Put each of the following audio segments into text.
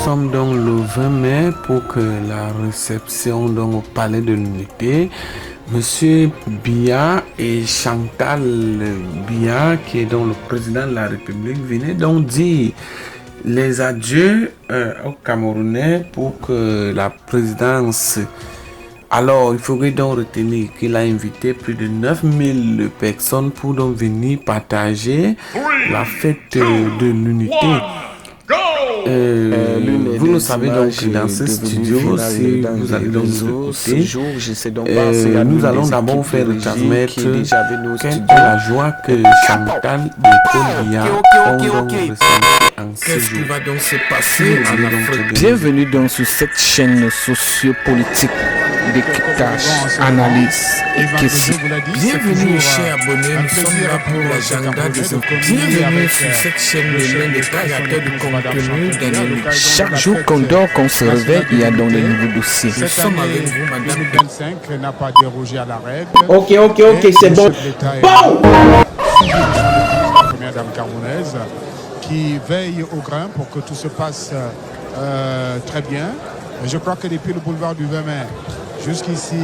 sommes donc le 20 mai pour que la réception donc, au Palais de l'Unité. Monsieur Biya et Chantal Biya, qui est donc le président de la République, venaient donc dire les adieux aux Camerounais pour que la présidence... Alors, il faudrait donc retenir qu'il a invité plus de 9000 personnes pour donc venir partager la fête de l'unité. Vous le savez donc dans ce studio, si vous allez donc nous écouter, nous allons d'abord faire retransmettre quelle est la joie que Chantal et Paul Biya ont donc ressentie en ce jour. Qu'est-ce qui va donc se passer en Afrique? Bienvenue donc sur cette chaîne sociopolitique d'équitage, analyse et question. Bienvenue chers abonnés, nous sommes là pour l'agenda des infos. Bienvenue sur cette chaîne de créateurs de contenu d'analyse. Chaque jour qu'on dort, qu'on se réveille, il y a donc des nouveaux dossiers. Nous sommes avec vous, Madame 2025 n'a pas dérogé à la règle. Ok, c'est bon. Bon! Première dame camerounaise qui veille au grain pour que tout se passe très bien. Et je crois que depuis le boulevard du 20 mai jusqu'ici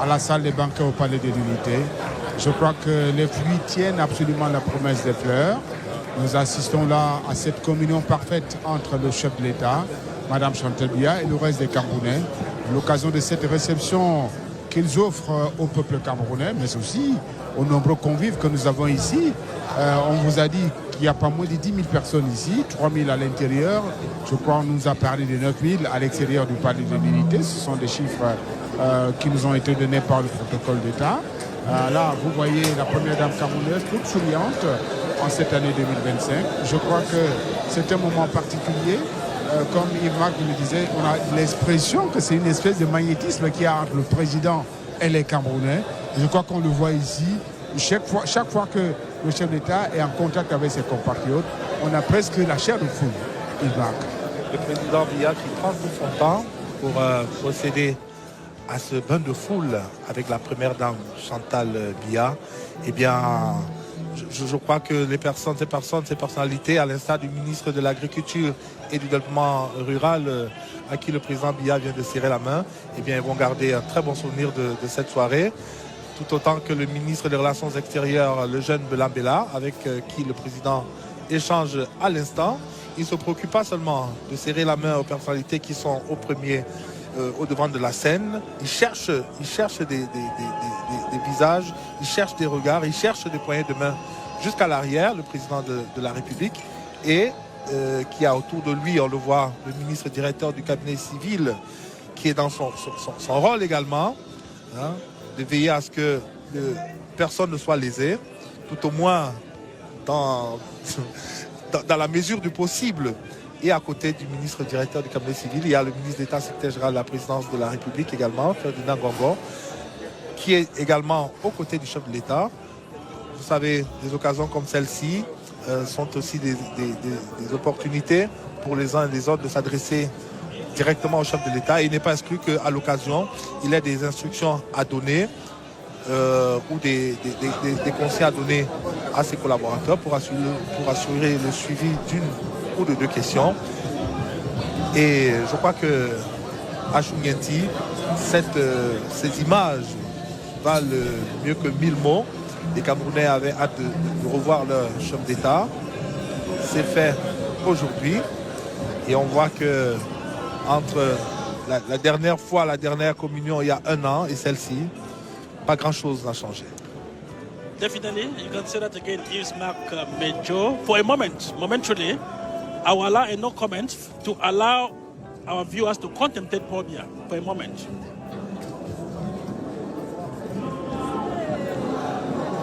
à la salle des banquets au Palais de l'Unité, je crois que les fruits tiennent absolument la promesse des fleurs. Nous assistons là à cette communion parfaite entre le chef de l'État, Madame Chantal Biya, et le reste des Camerounais. À l'occasion de cette réception qu'ils offrent au peuple camerounais, mais aussi aux nombreux convives que nous avons ici. On vous a dit qu'il n'y a pas moins de 10 000 personnes ici, 3 000 à l'intérieur. Je crois qu'on nous a parlé de 9 000 à l'extérieur du Palais de l'Unité. Ce sont des chiffres qui nous ont été donnés par le protocole d'État. Là, vous voyez la première dame camerounaise toute souriante en cette année 2025. Je crois que c'est un moment particulier. Comme Yves-Marc le disait, on a l'expression que c'est une espèce de magnétisme qu'il y a entre le président et les Camerounais. Je crois qu'on le voit ici. Chaque fois que le chef d'État est en contact avec ses compatriotes, on a presque la chair de foule. Yves-Marc. Le président Biya qui prend tout son temps pour procéder à ce bain de foule avec la première dame Chantal Biya, eh bien, je crois que ces personnalités, à l'instar du ministre de l'Agriculture et du Développement Rural, à qui le président Biya vient de serrer la main, eh bien, ils vont garder un très bon souvenir de cette soirée. Tout autant que le ministre des Relations extérieures, le jeune Belambela, avec qui le président échange à l'instant. Il ne se préoccupe pas seulement de serrer la main aux personnalités qui sont au devant de la scène. Il cherche des visages, il cherche des regards, il cherche des poignées de main jusqu'à l'arrière, le président de la République, et qui a autour de lui, on le voit, le ministre directeur du cabinet civil, qui est dans son rôle également, hein, de veiller à ce que personne ne soit lésé, tout au moins dans la mesure du possible. Et à côté du ministre directeur du cabinet civil, il y a le ministre d'État secrétaire général de la présidence de la République également, Ferdinand Ngongo, qui est également aux côtés du chef de l'État. Vous savez, des occasions comme celle-ci sont aussi des opportunités pour les uns et les autres de s'adresser directement au chef de l'État. Il n'est pas exclu qu'à l'occasion, il ait des instructions à donner ou des conseils à donner à ses collaborateurs pour assurer le suivi d'une ou de deux questions. Et je crois que à Chungenti, ces images valent mieux que 1000 mots. Les Camerounais avaient hâte de revoir leur chef d'État. C'est fait aujourd'hui. Et on voit que entre la dernière communion il y a 1 an et celle-ci, pas grand-chose n'a changé. Definitely, you can say that again, Yves-Marc Mencho. For a moment, momentarily, I will allow no comment to allow our viewers to contemplate Paul Biya for a moment.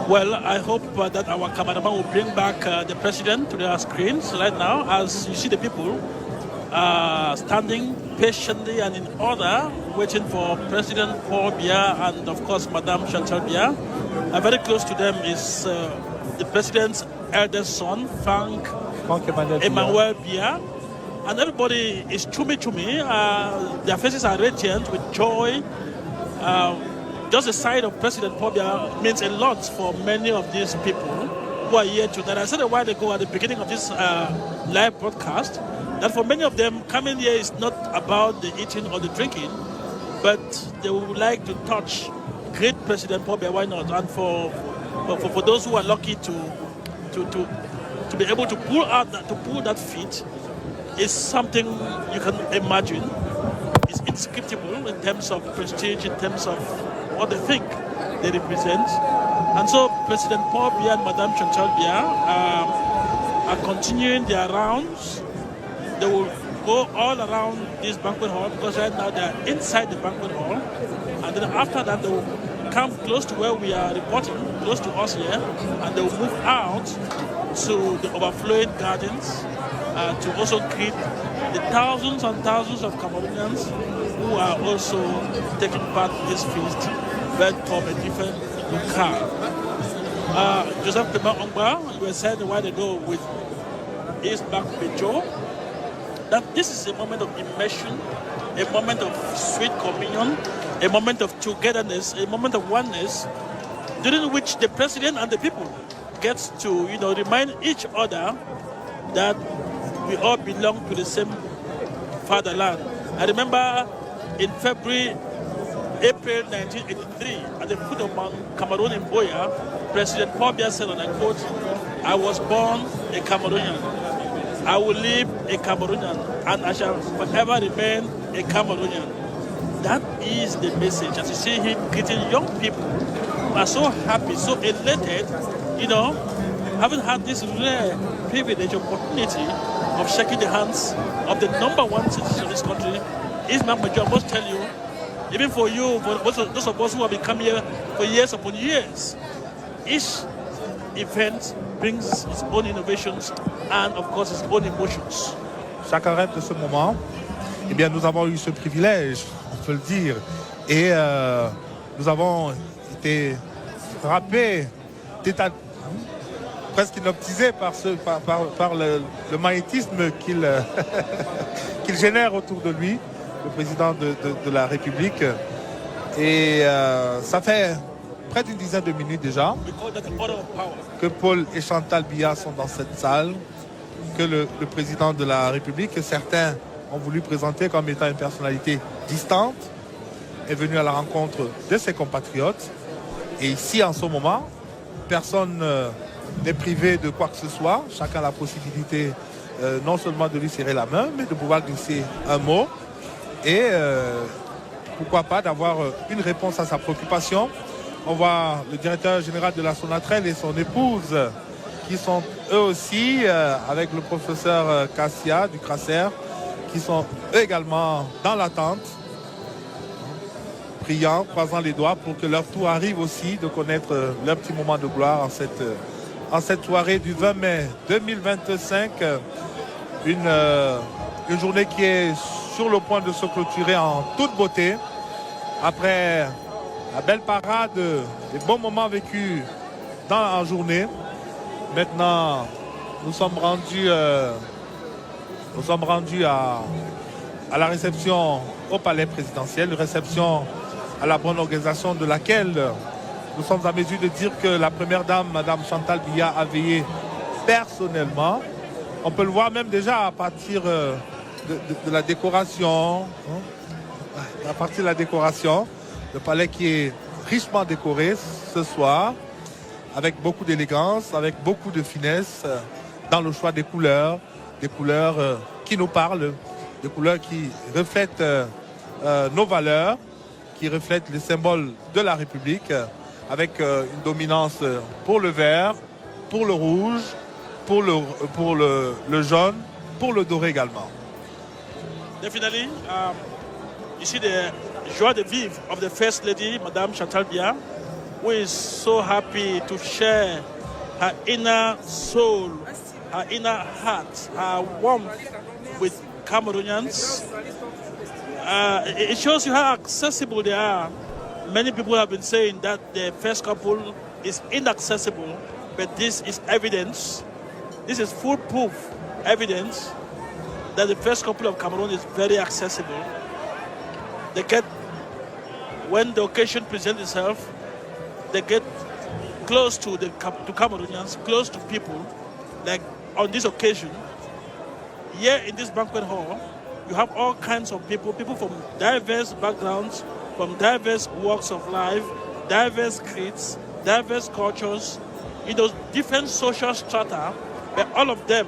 Well, I hope that our cameraman will bring back the president to their screens right now, as you see the people standing patiently and in order, waiting for President Paul Biya and, of course, Madame Chantal Biya. Very close to them is the president's eldest son, Frank Emmanuel Biya. And everybody is chumi. Their faces are radiant with joy. Just the sight of President Paul Biya means a lot for many of these people who are here tonight. I said a while ago at the beginning of this live broadcast that for many of them, coming here is not about the eating or the drinking, but they would like to touch great President Paul Biya. Why not? And for those who are lucky to be able to pull that feat is something you can imagine. It's indescribable in terms of prestige, in terms of what they think they represent. And so President Paul Biya and Madame Chantal Biya are continuing their rounds. They will go all around this banquet hall because right now they are inside the banquet hall. And then after that, they will come close to where we are reporting, close to us here, and they will move out to the overflowing gardens to also greet the thousands and thousands of Cameroonians who are also taking part in this feast, but from a different locale. Joseph Clement Ongba, you were saying a while ago with Isbak Bejo, that this is a moment of immersion, a moment of sweet communion, a moment of togetherness, a moment of oneness, during which the president and the people gets to, remind each other that we all belong to the same fatherland. I remember in April 1983, at the foot of Mount Cameroon in Boya, President Paul Biya said, and I quote, "I was born a Cameroonian. I will live a Cameroonian, and I shall forever remain a Cameroonian." That is the message. As you see him greeting young people who are so happy, so elated, having had this rare privilege, opportunity of shaking the hands of the #1 citizen of this country. Ismail Major, I must tell you, even for you, for those of us who have been coming here for years upon years, each event brings its own innovations and, of course, its own emotions. Chacun rêve de ce moment. Eh bien, nous avons eu ce privilège, on peut le dire, et nous avons été frappés, presque hypnotisés par le magnétisme qu'il qu'il génère autour de lui, le président de la République. Et ça fait près d'une dizaine de minutes déjà que Paul et Chantal Biya sont dans cette salle, que le président de la République, que certains ont voulu présenter comme étant une personnalité distante, est venu à la rencontre de ses compatriotes. Et ici, en ce moment, personne n'est privé de quoi que ce soit. Chacun a la possibilité non seulement de lui serrer la main, mais de pouvoir glisser un mot. Et pourquoi pas d'avoir une réponse à sa préoccupation. On voit le directeur général de la Sonatrel et son épouse qui sont eux aussi, avec le professeur Cassia du CRACER, qui sont eux également dans l'attente, priant, croisant les doigts pour que leur tour arrive aussi de connaître leur petit moment de gloire en cette soirée du 20 mai 2025. Une journée qui est sur le point de se clôturer en toute beauté. Après la belle parade, les bons moments vécus dans la journée. Maintenant, nous sommes rendus à la réception au palais présidentiel, une réception à la bonne organisation de laquelle nous sommes à mesure de dire que la première dame, Madame Chantal Biya, a veillé personnellement. On peut le voir même déjà à partir de la décoration. À partir de la décoration, le palais qui est richement décoré ce soir, avec beaucoup d'élégance, avec beaucoup de finesse dans le choix des couleurs qui nous parlent, des couleurs qui reflètent nos valeurs, qui reflètent les symboles de la République, avec une dominance pour le vert, pour le rouge, pour le jaune, pour le doré également. Definitely, you see the joie de vivre of the First Lady, Madame Chantal Biya, who is so happy to share her inner soul, her inner heart, her warmth with Cameroonians. It shows you how accessible they are. Many people have been saying that the first couple is inaccessible, but this is evidence. This is foolproof evidence that the first couple of Cameroon is very accessible. They get, when the occasion presents itself, they get close to Cameroonians, close to people. Like on this occasion, here in this banquet hall, you have all kinds of people from diverse backgrounds, from diverse walks of life, diverse creeds, diverse cultures, different social strata, but all of them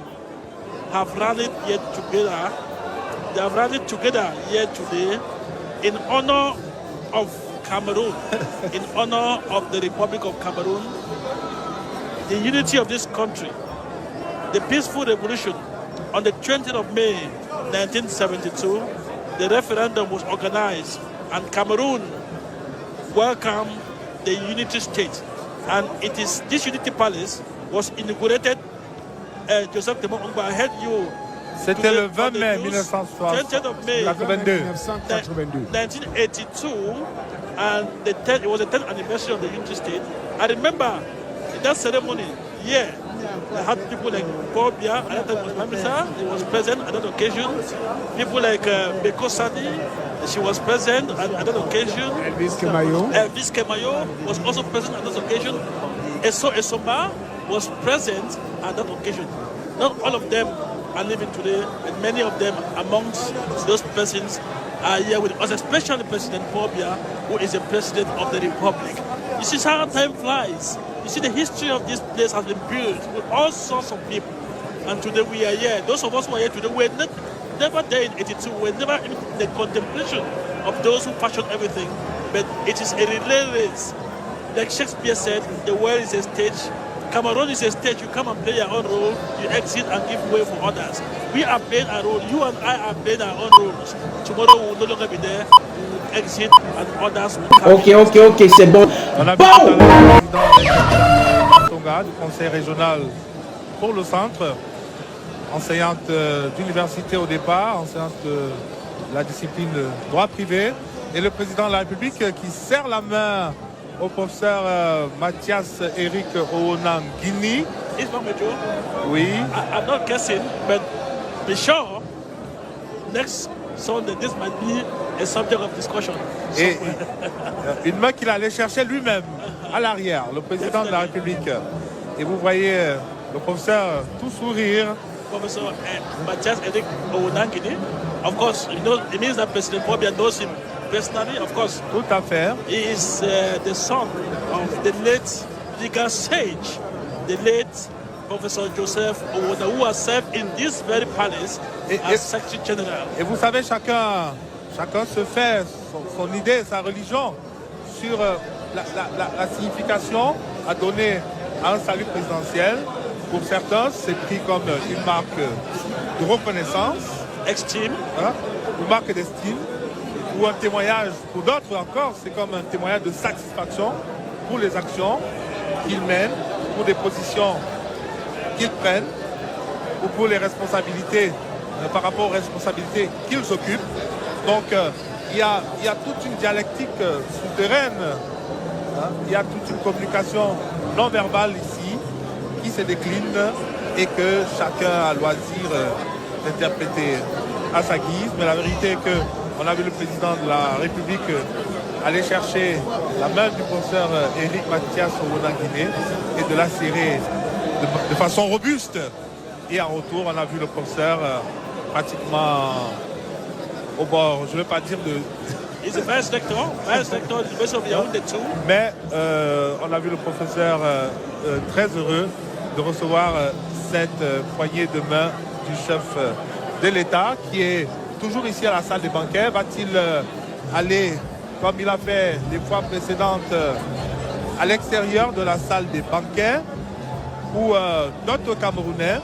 have rallied here together. They have rallied together here today in honor of Cameroon, in honor of the Republic of Cameroon, the unity of this country, the peaceful revolution. On the 20th of May, 1972, the referendum was organized and Cameroon welcomed the unity state. And it is this unity palace was inaugurated. Joseph Temon Ongba, I heard you. C'était le 20 mai 1982. 1982, and it was the 10th anniversary of the unity state. I remember in that ceremony, I had people like Paul Biya, at that time was Prime Minister, he was present at that occasion. People like Beko Sadi, she was present at that occasion. Elvis Kemayo. Elvis Kemayo was also present at that occasion. Eso Esoma was present at that occasion. Not all of them are living today, and many of them amongst those persons are here with us, especially President Paul Biya, who is the President of the Republic. You see how time flies. You see the history of this place has been built with all sorts of people. And today we are here. Those of us who are here today were never there in 82. We were never in the contemplation of those who fashioned everything. But it is a relay race. Like Shakespeare said, the world is a stage. Cameroon is a stage. You come and play your own role. You exit and give way for others. We are playing our role. You and I are playing our own roles. Tomorrow we will no longer be there. We will exit and others will come. Ok, c'est bon. On a vu tout à l'heure le président Tonga du conseil régional pour le centre, enseignante d'université au départ, enseignante de la discipline droit privé, et le président de la République qui serre la main au professeur Mathias Eric Owonangini. Oui. I'm not guessing, but be sure next Sunday this might be a subject of discussion. Et une main qu'il allait chercher lui-même à l'arrière, le président de la République. Et vous voyez le professeur tout sourire. Professor Mathias Eric Owonangini, of course, it means that President Paul Biya knows him personally, of course. Tout à fait. He is the son of the late legal sage, the late Professor Joseph Owona, who has served in this very palace as Secretary General. Et vous savez, chacun se fait son idée, sa religion sur la signification à donner à un salut présidentiel. Pour certains, c'est pris comme une marque de reconnaissance, estime, une marque d'estime, ou un témoignage. Pour d'autres encore, c'est comme un témoignage de satisfaction pour les actions qu'ils mènent, pour des positions qu'ils prennent, ou pour les responsabilités, par rapport aux responsabilités qu'ils occupent. Donc, il y a toute une dialectique souterraine, il y a toute une communication non verbale ici, qui se décline et que chacun a loisir d'interpréter à sa guise. Mais la vérité est qu'on a vu le président de la République aller chercher la main du professeur Eric Mathias Owonangini et de la serrer de façon robuste. Et en retour, on a vu le professeur pratiquement au bord, je ne vais pas dire de... He's a vice rector of the University of Yaoundé too. Mais on a vu le professeur très heureux de recevoir cette poignée de main du chef de l'État qui est toujours ici à la salle des banquets. Va-t-il aller, comme il a fait les fois précédentes, à l'extérieur de la salle des banquets où d'autres Camerounais,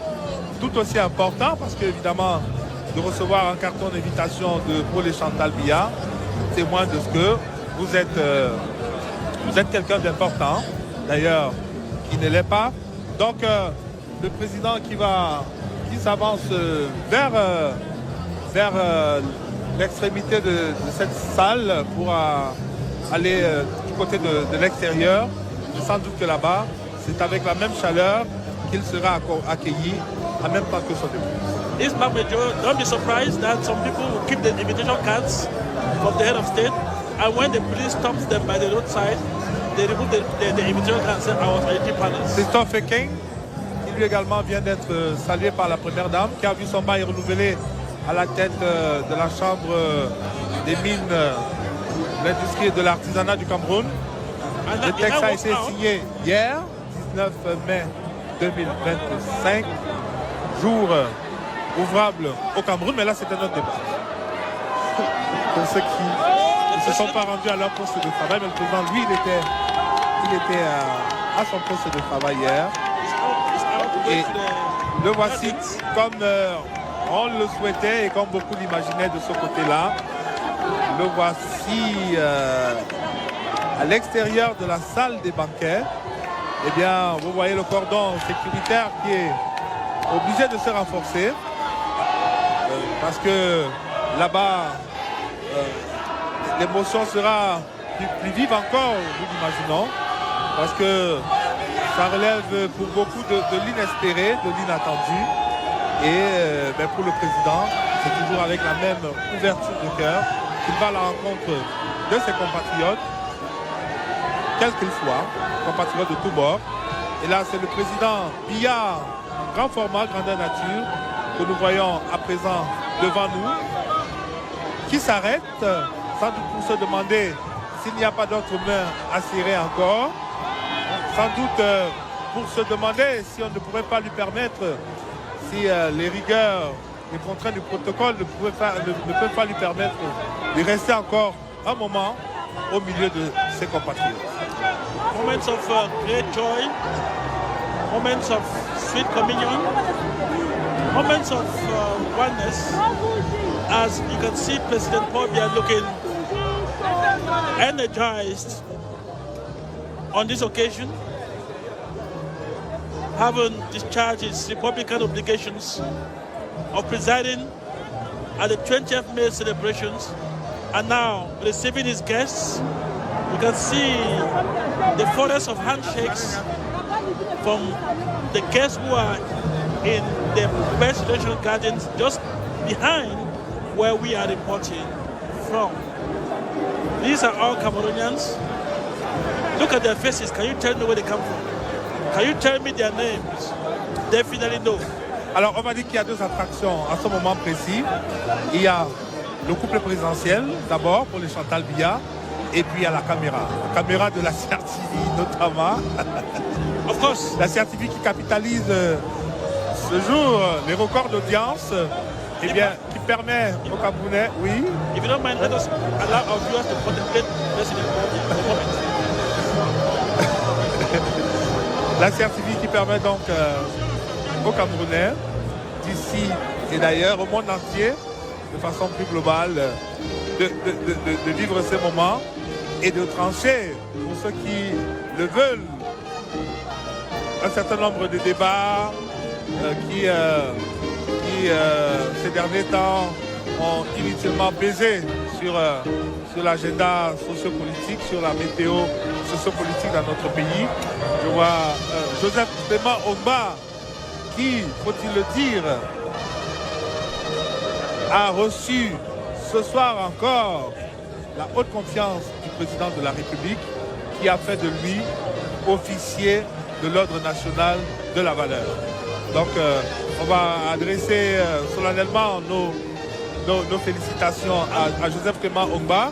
tout aussi important parce qu'évidemment de recevoir un carton d'invitation de Paul et Chantal Biya, témoin de ce que vous êtes quelqu'un d'important, d'ailleurs qui ne l'est pas. Donc le président qui s'avance vers l'extrémité de cette salle pour aller du côté de l'extérieur. Sans doute que là-bas, c'est avec la même chaleur qu'il sera accueilli en même temps que son dépôt. Ismail Major, don't be surprised that some people will keep the invitation cards from the head of state, and when the police stops them by the roadside, they remove the invitation card and say, I was at the palace. C'est un Fékin qui lui également vient d'être salué par la première dame qui a vu son bail renouvelé à la tête de la Chambre des mines, de l'industrie et de l'artisanat du Cameroun. Le texte a été signé hier, 19 mai 2025, jour ouvrable au Cameroun, mais là c'est un autre débat. Pour ceux qui ne se sont pas rendus à leur poste de travail, mais le président, lui, il était à son poste de travail hier. Et le voici comme on le souhaitait et comme beaucoup l'imaginaient de ce côté-là. Le voici à l'extérieur de la salle des banquets. Eh bien, vous voyez le cordon sécuritaire qui est obligé de se renforcer. Parce que là-bas, l'émotion sera plus vive encore, nous l'imaginons. Parce que ça relève pour beaucoup de l'inespéré, de l'inattendu. Et pour le président, c'est toujours avec la même ouverture de cœur qu'il va à la rencontre de ses compatriotes, quels qu'ils soient, compatriotes de tous bords. Et là, c'est le président Biya, en grand format, grandeur nature, que nous voyons à présent devant nous, qui s'arrête, sans doute pour se demander s'il n'y a pas d'autres mains à serrer encore, sans doute pour se demander si on ne pourrait pas lui permettre, si les rigueurs, les contraintes du protocole ne peuvent pas lui permettre de rester encore un moment au milieu de ses compatriotes. Moments of great joy, moments of sweet communion, moments of oneness. As you can see, President Paul Biya looking energized on this occasion, having discharged his Republican obligations of presiding at the 20th May celebrations, and now receiving his guests. You can see the forest of handshakes from the guests who are in the presidential gardens just behind where we are reporting from. These are all Cameroonians. Look at their faces. Can you tell me where they come from? Can you tell me their names? Definitely no. Alors, on m'a dit qu'il y a deux attractions à ce moment précis. Il y a le couple présidentiel, d'abord, pour le Chantal Biya, et puis il y a la caméra de la CRTV notamment. Of course. La CRTV qui capitalise ce jour les records d'audience, et bien, qui permet aux Camerounais, oui. If you don't mind, let us allow our viewers to contemplate President for a moment. La CRTV qui permet donc aux Camerounais, d'ici et d'ailleurs, au monde entier, de façon plus globale, de vivre ces moments et de trancher, pour ceux qui le veulent, un certain nombre de débats qui ces derniers temps ont inutilement pesé sur l'agenda sociopolitique, sur la météo sociopolitique dans notre pays. Je vois Joseph Clément Ongba, qui, faut-il le dire, a reçu ce soir encore la haute confiance du président de la République, qui a fait de lui officier de l'ordre national de la valeur. Donc on va adresser solennellement nos félicitations à Joseph Clément Ongba.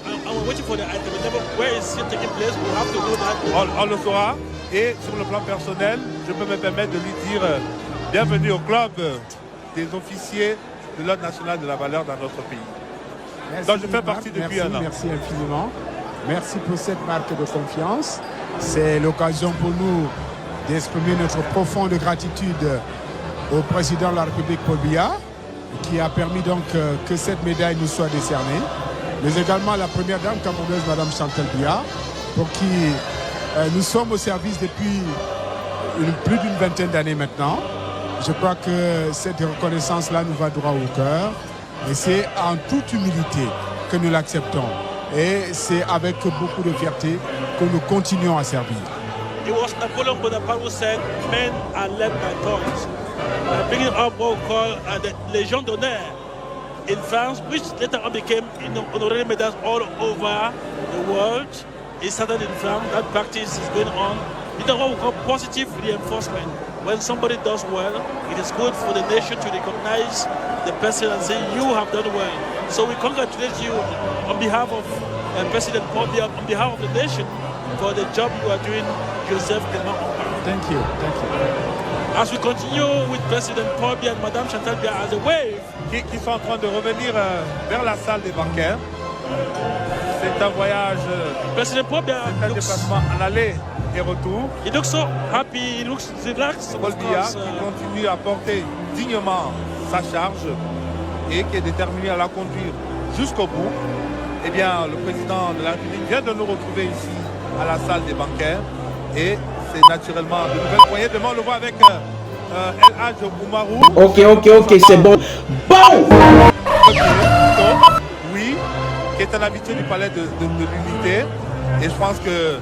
On le saura. Et sur le plan personnel, je peux me permettre de lui dire bienvenue au club des officiers de l'ordre national de la valeur dans notre pays. Merci, donc je fais partie depuis un an. Merci infiniment. Merci pour cette marque de confiance. C'est l'occasion pour nous d'exprimer notre profonde gratitude au président de la République, Paul Biya, qui a permis donc que cette médaille nous soit décernée, mais également à la première dame camerounaise, Madame Chantal Biya, pour qui nous sommes au service depuis plus d'une vingtaine d'années maintenant. Je crois que cette reconnaissance-là nous va droit au cœur, et c'est en toute humilité que nous l'acceptons. Et c'est avec beaucoup de fierté que nous continuons à servir. It was Napoleon Bonaparte who said, men are led by thoughts. Bringing up what we call the Légion d'honneur in France, which later on became honorary medals all over the world. It started in France. That practice is going on. It's what we call positive reinforcement. when somebody does well, it is good for the nation to recognize the person and say, you have done well. So we congratulate you on behalf of President Paul Biya, on behalf of the nation, for the job you are doing, Joseph Clement Ompara. Thank you. As we continue with President Paul Biya and Madame Chantal Biya as a wave, qui sont en train de revenir vers la salle des banquets. C'est un voyage, President Paul Biya un déplacement en aller et retour. he looks so happy, he looks relaxed. Paul Of Biya course, qui continue à porter dignement sa charge et qui est déterminé à la conduire jusqu'au bout. Eh bien, le président de la République vient de nous retrouver ici à la salle des banquets et c'est naturellement de nouvelles poignées de main. On le voit avec El Hadj Oumarou. Ok, c'est bon. Oui, qui est un habitué du palais de l'unité. Et je pense que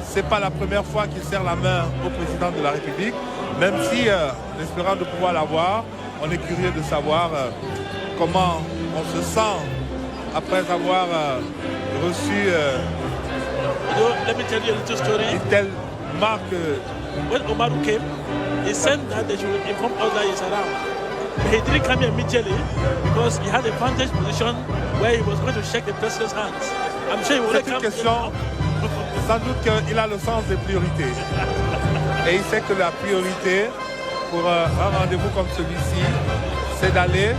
c'est pas la première fois qu'il serre la main au président de la République. Même si, en espérant de pouvoir l'avoir, on est curieux de savoir comment on se sent après avoir reçu let me tell you a little story. une telle marque. When Oumarou came, he said that they should inform us that he's around. He didn't come here immediately because he had a vantage position where he was going to shake the president's hands. I'm sure he would have C'est une come. question, sans doute qu'il a le sens des priorités. Et il sait que la priorité pour un rendez-vous comme celui-ci, c'est d'aller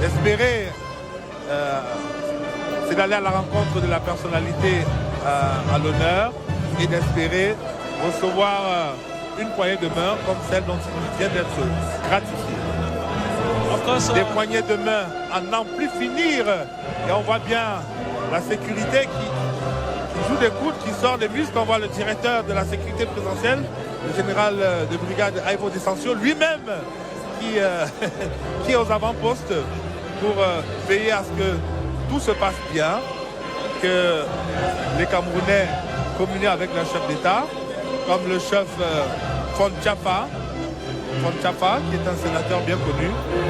espérer, c'est d'aller à la rencontre de la personnalité à l'honneur et d'espérer recevoir une poignée de main comme celle dont il vient d'être gratifié. Of course, Des poignées de main à n'en plus finir. Et on voit bien la sécurité qui joue des coudes, qui sort des muscles. On voit le directeur de la sécurité présidentielle, le général de brigade Ivo Descencio, lui-même qui est aux avant-postes pour veiller à ce que tout se passe bien, que les Camerounais communient avec leur chef d'État, comme le chef Fon Tchafa, qui est un sénateur bien connu.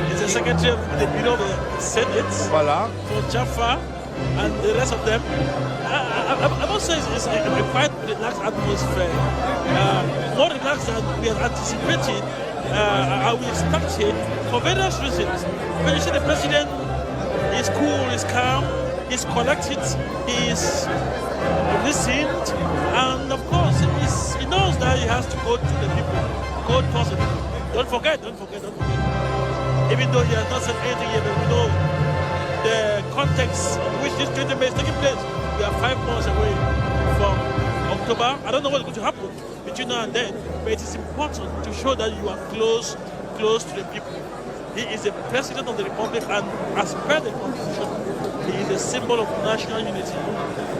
he's the secretary of the Bureau of the Senate, Voilà. for Jaffa, and the rest of them. I must say it's a quite relaxed atmosphere. More relaxed than we had anticipated. We expected for various reasons. When you see the president is cool, is calm, is collected, is listened, and of course he knows that he has to go to the people, go towards the people. Don't forget. Even though he has not said anything yet, but we know the context in which this 20 May is taking place. We are 5 months away from October. I don't know what's going to happen between now and then, but it is important to show that you are close to the people. He is the president of the republic, and as per the constitution, he is a symbol of national unity.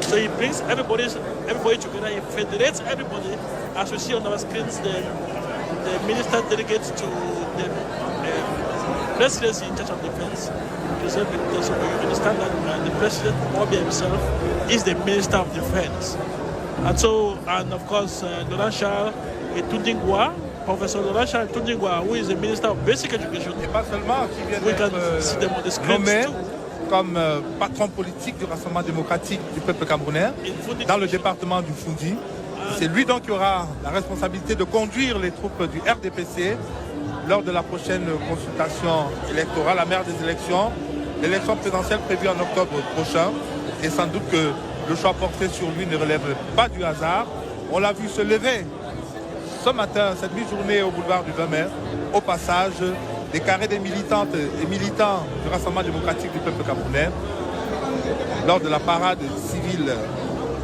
So he brings everybody together, he federates everybody, as we see on our screens, the minister delegates to the presidency in charge of defense. So you understand that the president, Obi himself, is the minister of defense. And of course, Laurent Charles Etundingwa, Professor Laurent Charles Etundingwa, who is the minister of basic education. Et pas seulement qui vient We can see them on the screens nommé too. comme patron politique du Rassemblement démocratique du peuple camerounais dans le département du Foundi. C'est lui donc qui aura la responsabilité de conduire les troupes du RDPC lors de la prochaine consultation électorale, la mère des élections, l'élection présidentielle prévue en octobre prochain. Et sans doute que le choix porté sur lui ne relève pas du hasard. On l'a vu se lever ce matin, cette mi-journée au boulevard du 20 mai, au passage des carrés des militantes et militants du Rassemblement démocratique du peuple camerounais lors de la parade civile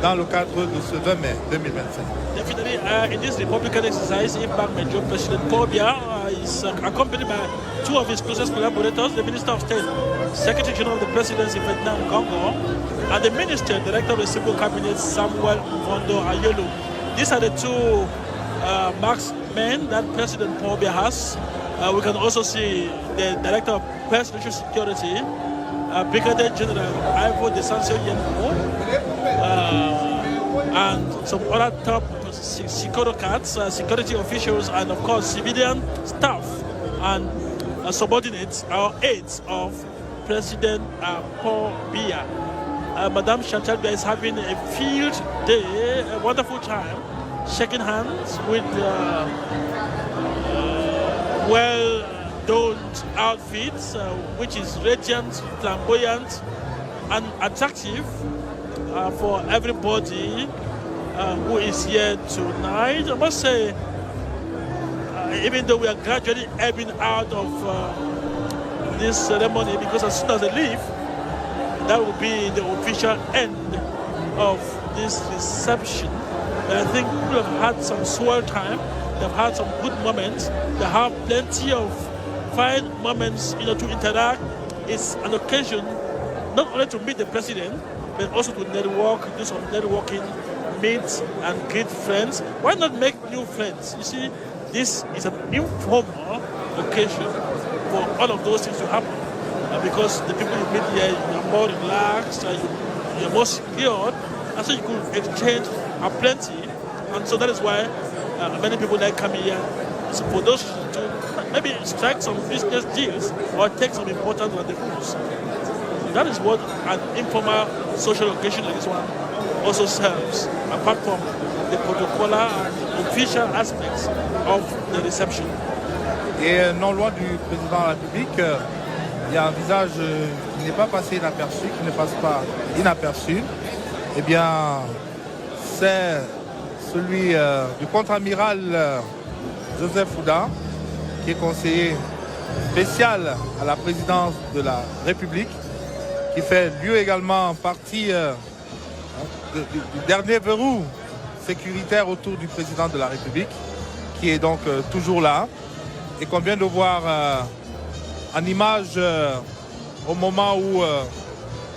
dans le cadre de ce 20 mai 2025. Definitely, in this Republican exercise, Impact Major President Paul Biya is accompanied by two of his closest collaborators, the Minister of State, Secretary General of the Presidency, Ferdinand Gongo, and the Minister, Director of the Civil Cabinet, Samuel Fondo Ayolo. These are the two marksmen that President Paul Biya has. We can also see the Director of Presidential Security, Brigadier General Ivo Descencio Yenko, and some other top security officials, and of course civilian staff and subordinates or aides of President Paul Biya. Madame Chantal Biya is having a field day, a wonderful time, shaking hands with well-donned outfits, which is radiant, flamboyant, and attractive for everybody who is here tonight. I must say, even though we are gradually ebbing out of this ceremony, because as soon as they leave, that will be the official end of this reception. But I think people have had some swell time. They've had some good moments. They have plenty of fine moments, to interact. It's an occasion not only to meet the president, but also to network, do some networking, meet and greet friends. Why not make new friends? You see, this is an informal occasion for all of those things to happen. Because the people you meet here, you are more relaxed, you're more secured, and so you could exchange plenty. And so that is why many people like coming here. So for those to maybe strike some business deals or take some important rendezvous. That is what an informal social occasion like this one also serves, apart from the protocolar and official aspects of the reception. Et non loin du président de la République, il y a un visage qui n'est pas passé inaperçu, qui ne passe pas inaperçu. Eh bien, c'est celui du contre-amiral Joseph Fouda, qui est conseiller spécial à la présidence de la République, qui fait lui également partie du dernier verrou sécuritaire autour du président de la République, qui est donc toujours là, et qu'on vient de voir en image au moment où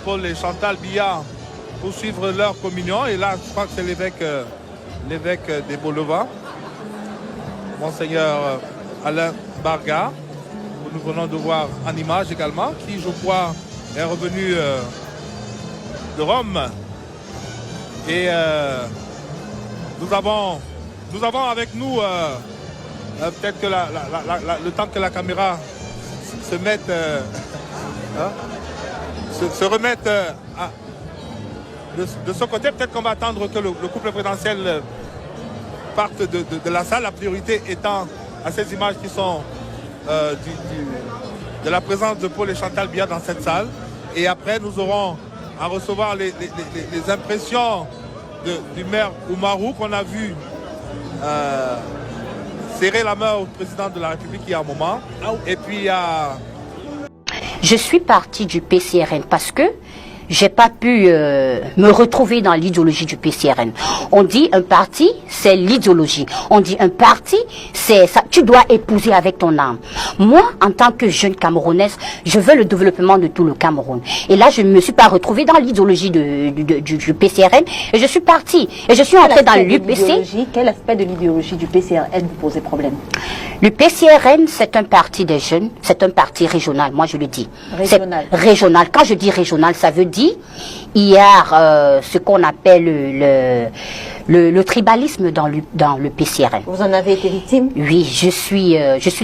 Paul et Chantal Biya poursuivent leur communion. Et là, je crois que c'est l'évêque des Bolova, Monseigneur Alain Barga, que nous venons de voir en image également, qui, je crois, est revenu de Rome. Et nous avons avec nous, peut-être que le temps que la caméra se mette, se remette de ce côté, peut-être qu'on va attendre que le couple présidentiel parte de la salle, la priorité étant à ces images qui sont de la présence de Paul et Chantal Biya dans cette salle. Et après, nous aurons à recevoir les impressions du maire Oumarou, qu'on a vu serrer la main au président de la République il y a un moment. Et puis il y a... Je suis partie du PCRN parce que j'ai pas pu me retrouver dans l'idéologie du PCRN. On dit un parti, c'est l'idéologie. On dit un parti, c'est ça. Tu dois épouser avec ton âme. Moi, en tant que jeune Camerounaise, je veux le développement de tout le Cameroun. Et là, je ne me suis pas retrouvée dans l'idéologie du PCRN. Et je suis partie. Et je suis entrée dans l'UPC. Quel aspect de l'idéologie du PCRN vous posait problème? Le PCRN, c'est un parti des jeunes. C'est un parti régional, moi je le dis. Régional. Régional. Quand je dis régional, ça veut dire il y a ce qu'on appelle le tribalisme dans le PCRN. Vous en avez été victime? Oui, je suis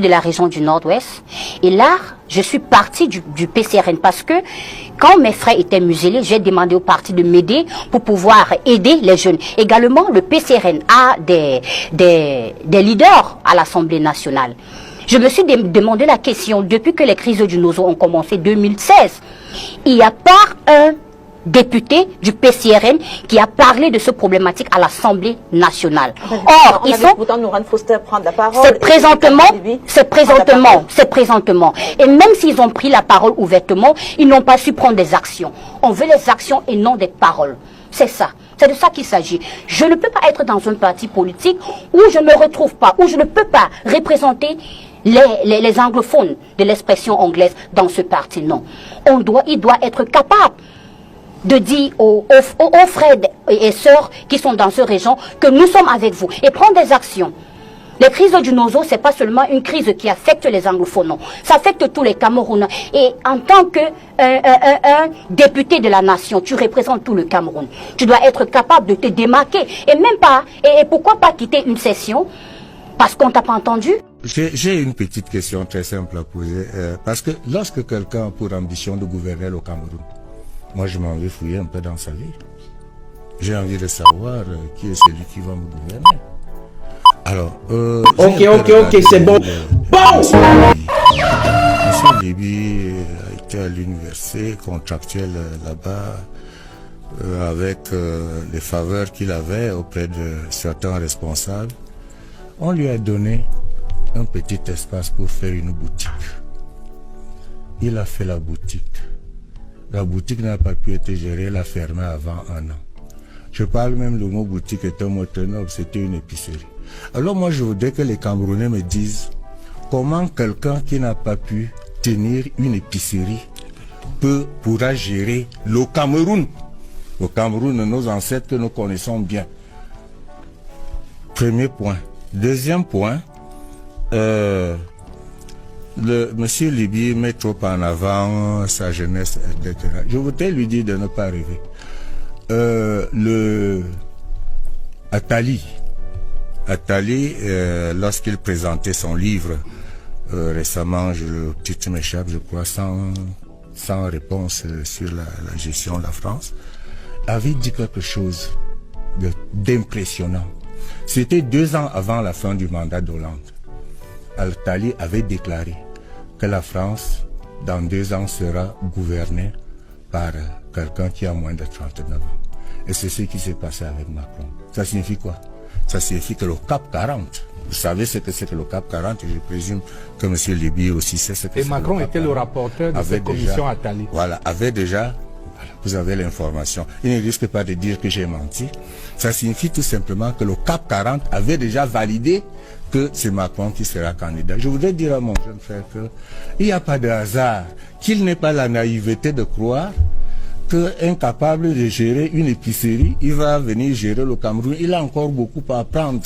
de la région du Nord-Ouest. Et là, je suis partie du PCRN parce que quand mes frères étaient muselés, j'ai demandé au parti de m'aider pour pouvoir aider les jeunes. Également, le PCRN a des leaders à l'Assemblée nationale. Je me suis demandé la question, depuis que les crises du Nozo ont commencé 2016, il n'y a pas un député du PCRN qui a parlé de ce problématique à l'Assemblée nationale. Or, ils sont... Pourtant, Nourane Foster prendre la parole. C'est présentement. Et même s'ils ont pris la parole ouvertement, ils n'ont pas su prendre des actions. On veut les actions et non des paroles. C'est ça. C'est de ça qu'il s'agit. Je ne peux pas être dans un parti politique où je ne me retrouve pas, où je ne peux pas représenter les anglophones de l'expression anglaise dans ce parti. Non. Il doit être capable de dire aux frères et sœurs qui sont dans cette région que nous sommes avec vous et prendre des actions. Les crises du Nozo, c'est pas seulement une crise qui affecte les anglophones, non. Ça affecte tous les Camerounais. Et en tant que un député de la nation, tu représentes tout le Cameroun. Tu dois être capable de te démarquer. Et même pas, et pourquoi pas quitter une session parce qu'on t'a pas entendu? J'ai une petite question très simple à poser. Parce que lorsque quelqu'un a pour ambition de gouverner le Cameroun, moi je m'en vais fouiller un peu dans sa vie. J'ai envie de savoir qui est celui qui va me gouverner. Alors, ok, c'est bon. Monsieur Liby a été à l'université, contractuel là-bas, avec les faveurs qu'il avait auprès de certains responsables. On lui a donné un petit espace pour faire une boutique. Il a fait la boutique. La boutique n'a pas pu être gérée, elle a fermé avant 1 an. Je parle même, le mot boutique est un mot très noble, c'était une épicerie. Alors moi je voudrais que les Camerounais me disent comment quelqu'un qui n'a pas pu tenir une épicerie pourra gérer le Cameroun. Le Cameroun, nos ancêtres que nous connaissons bien. Premier point. Deuxième point, Monsieur Liby met trop en avant sa jeunesse, etc. Je voudrais lui dire de ne pas rêver. Attali, lorsqu'il présentait son livre récemment, le titre m'échappe, je crois, sans réponse sur la gestion de la France, avait dit quelque chose d'impressionnant. C'était 2 ans avant la fin du mandat d'Hollande. Attali avait déclaré que la France, dans 2 ans, sera gouvernée par quelqu'un qui a moins de 39 ans. Et c'est ce qui s'est passé avec Macron. Ça signifie quoi? Ça signifie que le CAP 40, vous savez ce que c'est que le CAP 40, et je présume que M. Liby aussi sait ce que c'est. Et Macron était le rapporteur de cette commission Attali. Voilà, avait déjà, vous avez l'information. Il ne risque pas de dire que j'ai menti. Ça signifie tout simplement que le CAP 40 avait déjà validé que c'est Macron qui sera candidat. Je voudrais dire à mon jeune frère qu'il n'y a pas de hasard, qu'il n'ait pas la naïveté de croire qu'incapable de gérer une épicerie, il va venir gérer le Cameroun. Il a encore beaucoup à apprendre.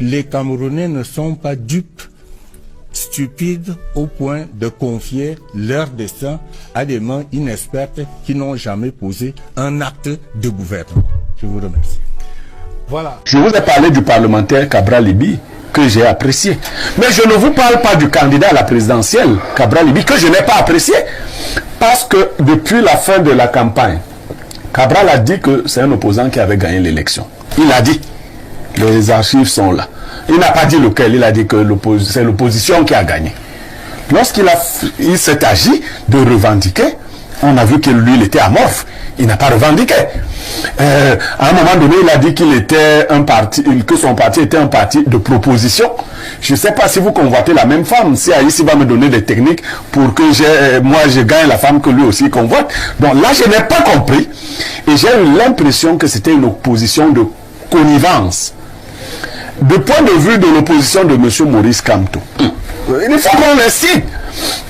Les Camerounais ne sont pas dupes, stupides au point de confier leur destin à des mains inexpertes qui n'ont jamais posé un acte de gouvernement. Je vous remercie. Voilà. Je vous ai parlé du parlementaire Cabral Liby, que j'ai apprécié. Mais je ne vous parle pas du candidat à la présidentielle, Cabral Liby, que je n'ai pas apprécié. Parce que depuis la fin de la campagne, Cabral a dit que c'est un opposant qui avait gagné l'élection. Il a dit, les archives sont là. Il n'a pas dit lequel, il a dit que c'est l'opposition qui a gagné. Lorsqu'il s'est agi de revendiquer, on a vu que lui, il était amorphe. Il n'a pas revendiqué. À un moment donné, il a dit qu'il était un parti, que son parti était un parti de proposition. Je ne sais pas si vous convoitez la même femme. Si Aïssi va me donner des techniques pour que moi je gagne la femme que lui aussi convoite. Donc là, je n'ai pas compris. Et j'ai eu l'impression que c'était une opposition de connivence. Du point de vue de l'opposition de M. Maurice Kamto, il faut qu'on le cite.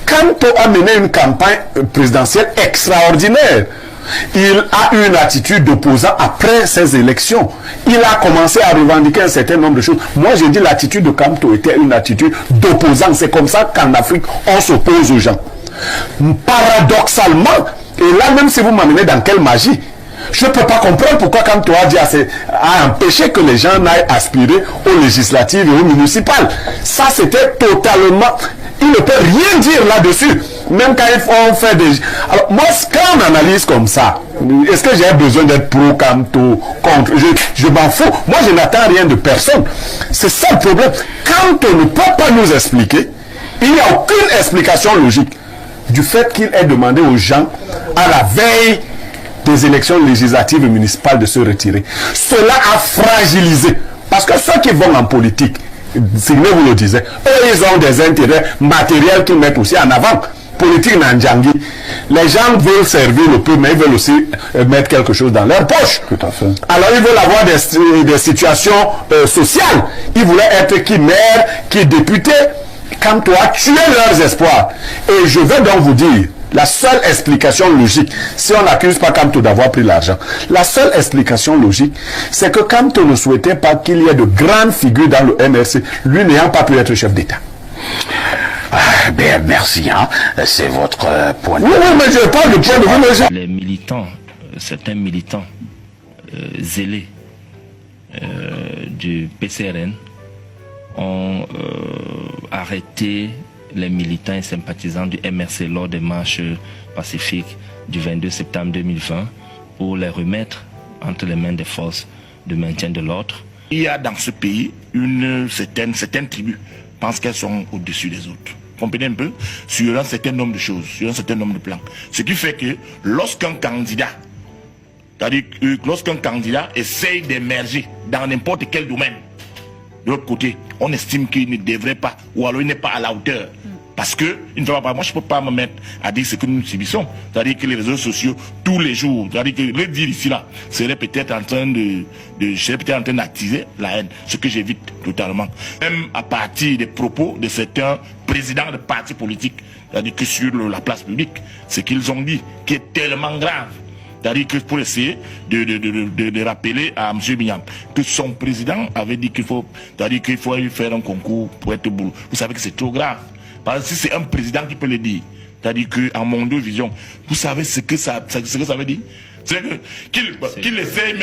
Kamto a mené une campagne présidentielle extraordinaire. Il a eu une attitude d'opposant après ces élections. Il a commencé à revendiquer un certain nombre de choses. Moi, j'ai dit l'attitude de Kamto était une attitude d'opposant. C'est comme ça qu'en Afrique, on s'oppose aux gens. Paradoxalement, et là, même si vous m'amenez dans quelle magie, je ne peux pas comprendre pourquoi Kamto a empêché que les gens n'aillent aspirer aux législatives et aux municipales. Ça, c'était totalement... Il ne peut rien dire là-dessus. Même quand on fait des... Alors, moi, quand on analyse comme ça, est-ce que j'ai besoin d'être pro-Kamto, contre? Je m'en fous. Moi, je n'attends rien de personne. C'est ça le problème. Quand on ne peut pas nous expliquer, il n'y a aucune explication logique du fait qu'il ait demandé aux gens, à la veille des élections législatives et municipales, de se retirer. Cela a fragilisé. Parce que ceux qui vont en politique, Signé vous le disait, eux ils ont des intérêts matériels qu'ils mettent aussi en avant. Politique Nanjangi. Les gens veulent servir le peuple, mais ils veulent aussi mettre quelque chose dans leur poche. Tout à fait. Alors ils veulent avoir des situations sociales. Ils voulaient être qui maire, qui député. Quand toi, tuer leurs espoirs. Et je vais donc vous dire, la seule explication logique, si on n'accuse pas Kamto d'avoir pris l'argent, la seule explication logique, c'est que Kamto ne souhaitait pas qu'il y ait de grandes figures dans le MRC, lui n'ayant pas pu être chef d'État. Bien, merci, hein. C'est votre point de vue. Oui, mais je parle de point de vue. Les militants, certains militants zélés du PCRN ont arrêté les militants et sympathisants du MRC lors des marches pacifiques du 22 septembre 2020 pour les remettre entre les mains des forces de maintien de l'ordre. Il y a dans ce pays une certaine tribu pensent qu'elles sont au-dessus des autres. Comprenez un peu? Sur un certain nombre de choses, sur un certain nombre de plans. Ce qui fait que lorsqu'un candidat, c'est-à-dire que lorsqu'un candidat essaye d'émerger dans n'importe quel domaine, de l'autre côté, on estime qu'il ne devrait pas, ou alors il n'est pas à la hauteur. Parce que, il ne va pas, moi je ne peux pas me mettre à dire ce que nous subissons. C'est-à-dire que les réseaux sociaux, tous les jours, c'est-à-dire que le dire ici là, serait peut-être en train d'attiser la haine, ce que j'évite totalement. Même à partir des propos de certains présidents de partis politiques, c'est-à-dire que sur la place publique, ce qu'ils ont dit, qui est tellement grave. C'est-à-dire que pour essayer de rappeler à M. Bignam que son président avait dit qu'il faut, c'est-à-dire qu'il faut faire un concours pour être boulot. Vous savez que c'est trop grave. Parce que si c'est un président qui peut le dire, c'est-à-dire qu'en mon vision, vous savez ce que ça veut dire? C'est qu'il essaie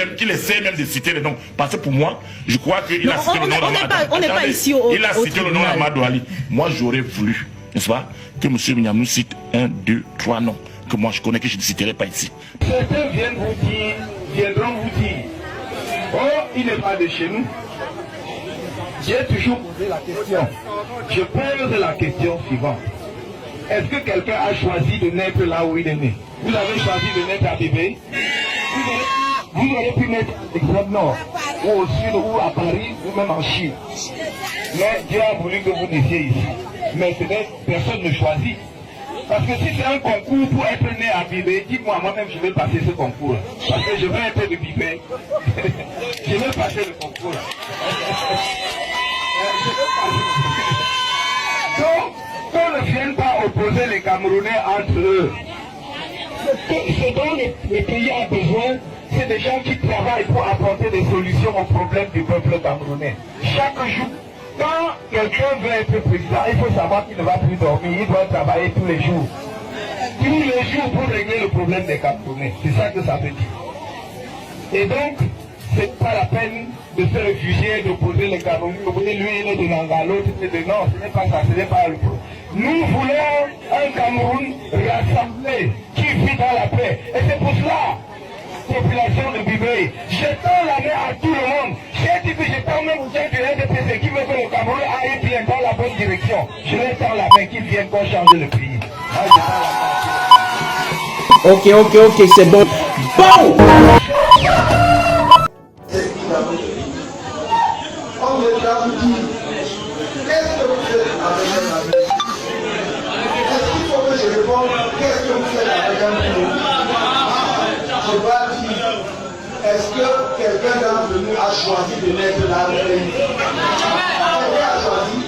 même de citer les noms. Parce que pour moi, je crois qu'il a cité le nom d'Amadou Ali. Moi, j'aurais voulu, n'est-ce pas, que M. Bignam nous cite 1, 2, 3 noms que moi je connais, que je ne citerai pas ici. Certains viendront vous dire, oh, il n'est pas de chez nous. J'ai toujours posé la question. Je pose la question suivante. Est-ce que quelqu'un a choisi de naître là où il est né? Vous avez choisi de naître à Bébé? Vous auriez pu naître à l'extrême nord, ou au sud, ou à Paris, ou même en Chine. Mais Dieu a voulu que vous naissiez ici. Mais personne ne choisit. Parce que si c'est un concours pour être né à Bibé, dites-moi, moi-même je vais passer ce concours. Parce que je vais être de Bibé. Je vais passer le concours. Donc, qu'on ne vienne pas opposer les Camerounais entre eux. Ce dont le pays a besoin, c'est des gens qui travaillent pour apporter des solutions aux problèmes du peuple camerounais. Chaque jour, quand quelqu'un veut être président, il faut savoir qu'il ne va plus dormir, il doit travailler tous les jours. Tous les jours pour régler le problème des Camerounais. C'est ça que ça veut dire. Et donc, c'est pas la peine de se réfugier, d'opposer les Camerounais. Lui, il est de Nanga, l'autre il est de non, ce n'est pas ça, ce n'est pas le problème. Nous voulons un Cameroun rassemblé, qui vit dans la paix. Et c'est pour cela, population de Bibé, je tends la main à tout le monde. J'ai dit que je tends même aux gens de l'NDPC qui veulent que le Cameroun aille bien dans la bonne direction. Je leur tends la main, qu'ils viennent pour changer le pays. Ok, c'est bon. Bon! On me l'a dit, qu'est-ce que vous faites avec un ami? Est-ce qu'il faut que je réponde, qu'est-ce que vous faites avec un ami? Je vais dire, est-ce que quelqu'un d'entre nous a choisi de naître là où il est? Quelqu'un a choisi?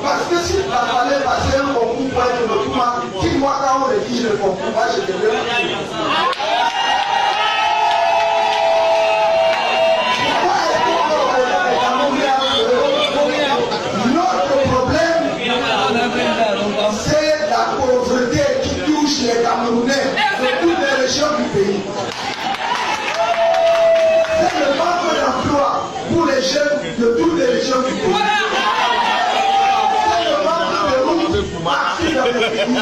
Parce que s'il fallait passer un concours pour être le tournoi, dis-moi quand on rédige le concours, moi je te veux. Notre problème, c'est la pauvreté qui touche les Camerounais de toutes les régions du pays. C'est le manque d'emploi pour les jeunes de toutes les régions du pays. C'est le manque de routes partout dans le pays.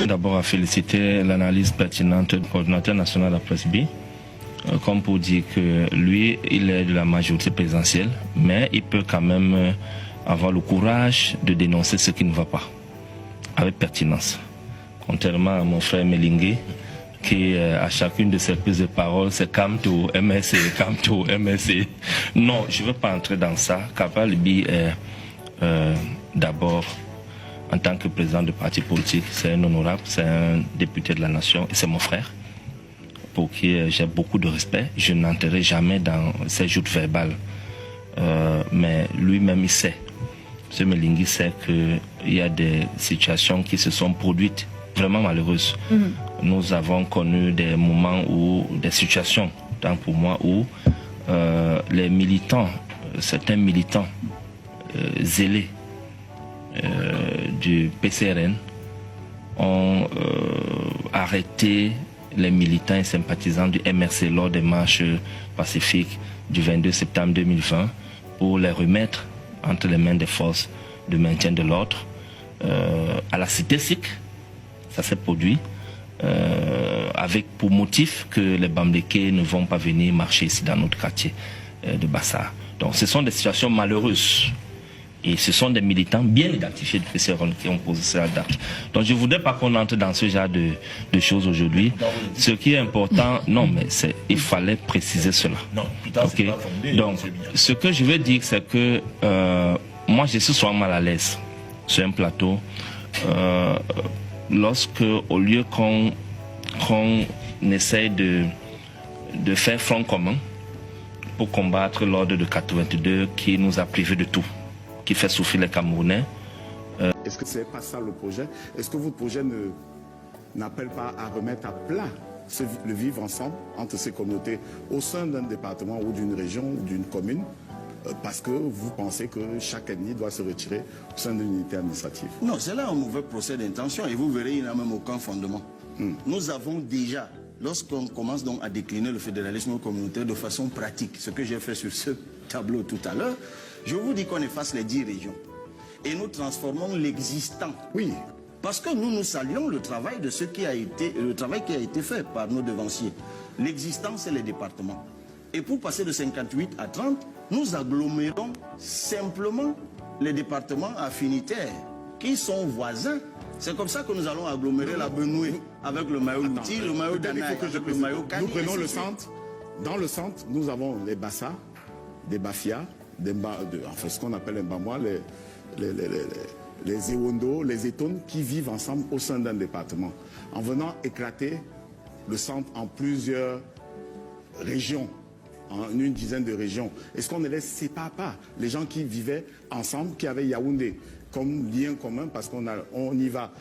D'abord à féliciter l'analyse pertinente du coordinateur national de la presse B, comme pour dire que lui, il est de la majorité présidentielle, mais il peut quand même avoir le courage de dénoncer ce qui ne va pas, avec pertinence. Contrairement à mon frère Melingue, qui à chacune de ses prises de parole, c'est Camto, MSC, Camto, MSC. Non, je ne veux pas entrer dans ça. Cabral Libi est d'abord, en tant que président de parti politique, c'est un honorable, c'est un député de la nation et c'est mon frère, pour qui j'ai beaucoup de respect. Je n'entrerai jamais dans ces joutes verbales. Mais lui-même, il sait. M. Melingue sait qu'il y a des situations qui se sont produites vraiment malheureuses. Nous avons connu des moments où, des situations, tant pour moi, où les militants, certains militants zélés du PCRN ont arrêté les militants et sympathisants du MRC lors des marches pacifiques du 22 septembre 2020 pour les remettre entre les mains des forces de maintien de l'ordre. À la cité SIC, ça s'est produit, avec pour motif que les Bamlékés ne vont pas venir marcher ici dans notre quartier de Bassar. Donc ce sont des situations malheureuses. Et ce sont des militants bien identifiés du PCRL qui ont posé cette date. Donc je ne voudrais pas qu'on entre dans ce genre de choses aujourd'hui. Ce qui est important, non, mais il fallait préciser cela. Non, putain, okay. Donc ce que je veux dire, c'est que moi je suis souvent mal à l'aise sur un plateau lorsque, au lieu qu'on essaye de faire front commun pour combattre l'ordre de 82 qui nous a privés de tout, qui fait souffrir les Camerounais. Est-ce que ce n'est pas ça le projet? Est-ce que votre projet n'appelle pas à remettre à plat le vivre ensemble entre ces communautés au sein d'un département ou d'une région ou d'une commune parce que vous pensez que chaque ethnie doit se retirer au sein d'une unité administrative? Non, c'est là un mauvais procès d'intention et vous verrez, il n'y a même aucun fondement. Nous avons déjà, lorsqu'on commence donc à décliner le fédéralisme communautaire de façon pratique, ce que j'ai fait sur ce tableau tout à l'heure, je vous dis qu'on efface les 10 régions et nous transformons l'existant. Oui. Parce que nous saluons le travail de ce qui a été, le travail qui a été fait par nos devanciers. L'existant, c'est les départements. Et pour passer de 58 à 30, nous agglomérons simplement les départements affinitaires qui sont voisins. C'est comme ça que nous allons agglomérer la Benoué avec le maillot Louti, le maillot Danaï, avec le maillot Kani. Nous prenons le centre. Dans le centre, nous avons les Bassa, des Bafia, enfin ce qu'on appelle les Mbamwa, les Ewondo, les Etones qui vivent ensemble au sein d'un département. En venant éclater le centre en plusieurs régions, en une dizaine de régions. Est-ce qu'on ne les sépare pas? Les gens qui vivaient ensemble, qui avaient Yaoundé comme lien commun, parce qu'on y va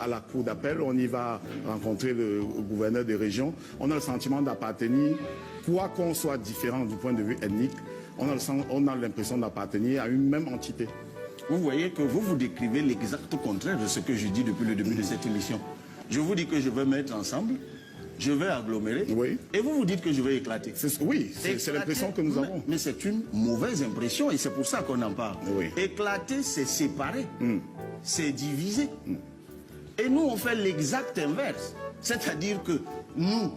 à la cour d'appel, on y va rencontrer le gouverneur des régions, on a le sentiment d'appartenir, quoi qu'on soit différent du point de vue ethnique, on a l'impression d'appartenir à une même entité. Vous voyez que vous décrivez l'exact contraire de ce que je dis depuis le début de cette émission. Je vous dis que je vais mettre ensemble, je vais agglomérer, oui. Et vous dites que je vais éclater. Oui, c'est l'impression que nous avons. Mais c'est une mauvaise impression et c'est pour ça qu'on en parle. Oui. Éclater, c'est séparer, c'est diviser. Et nous, on fait l'exact inverse. C'est-à-dire que nous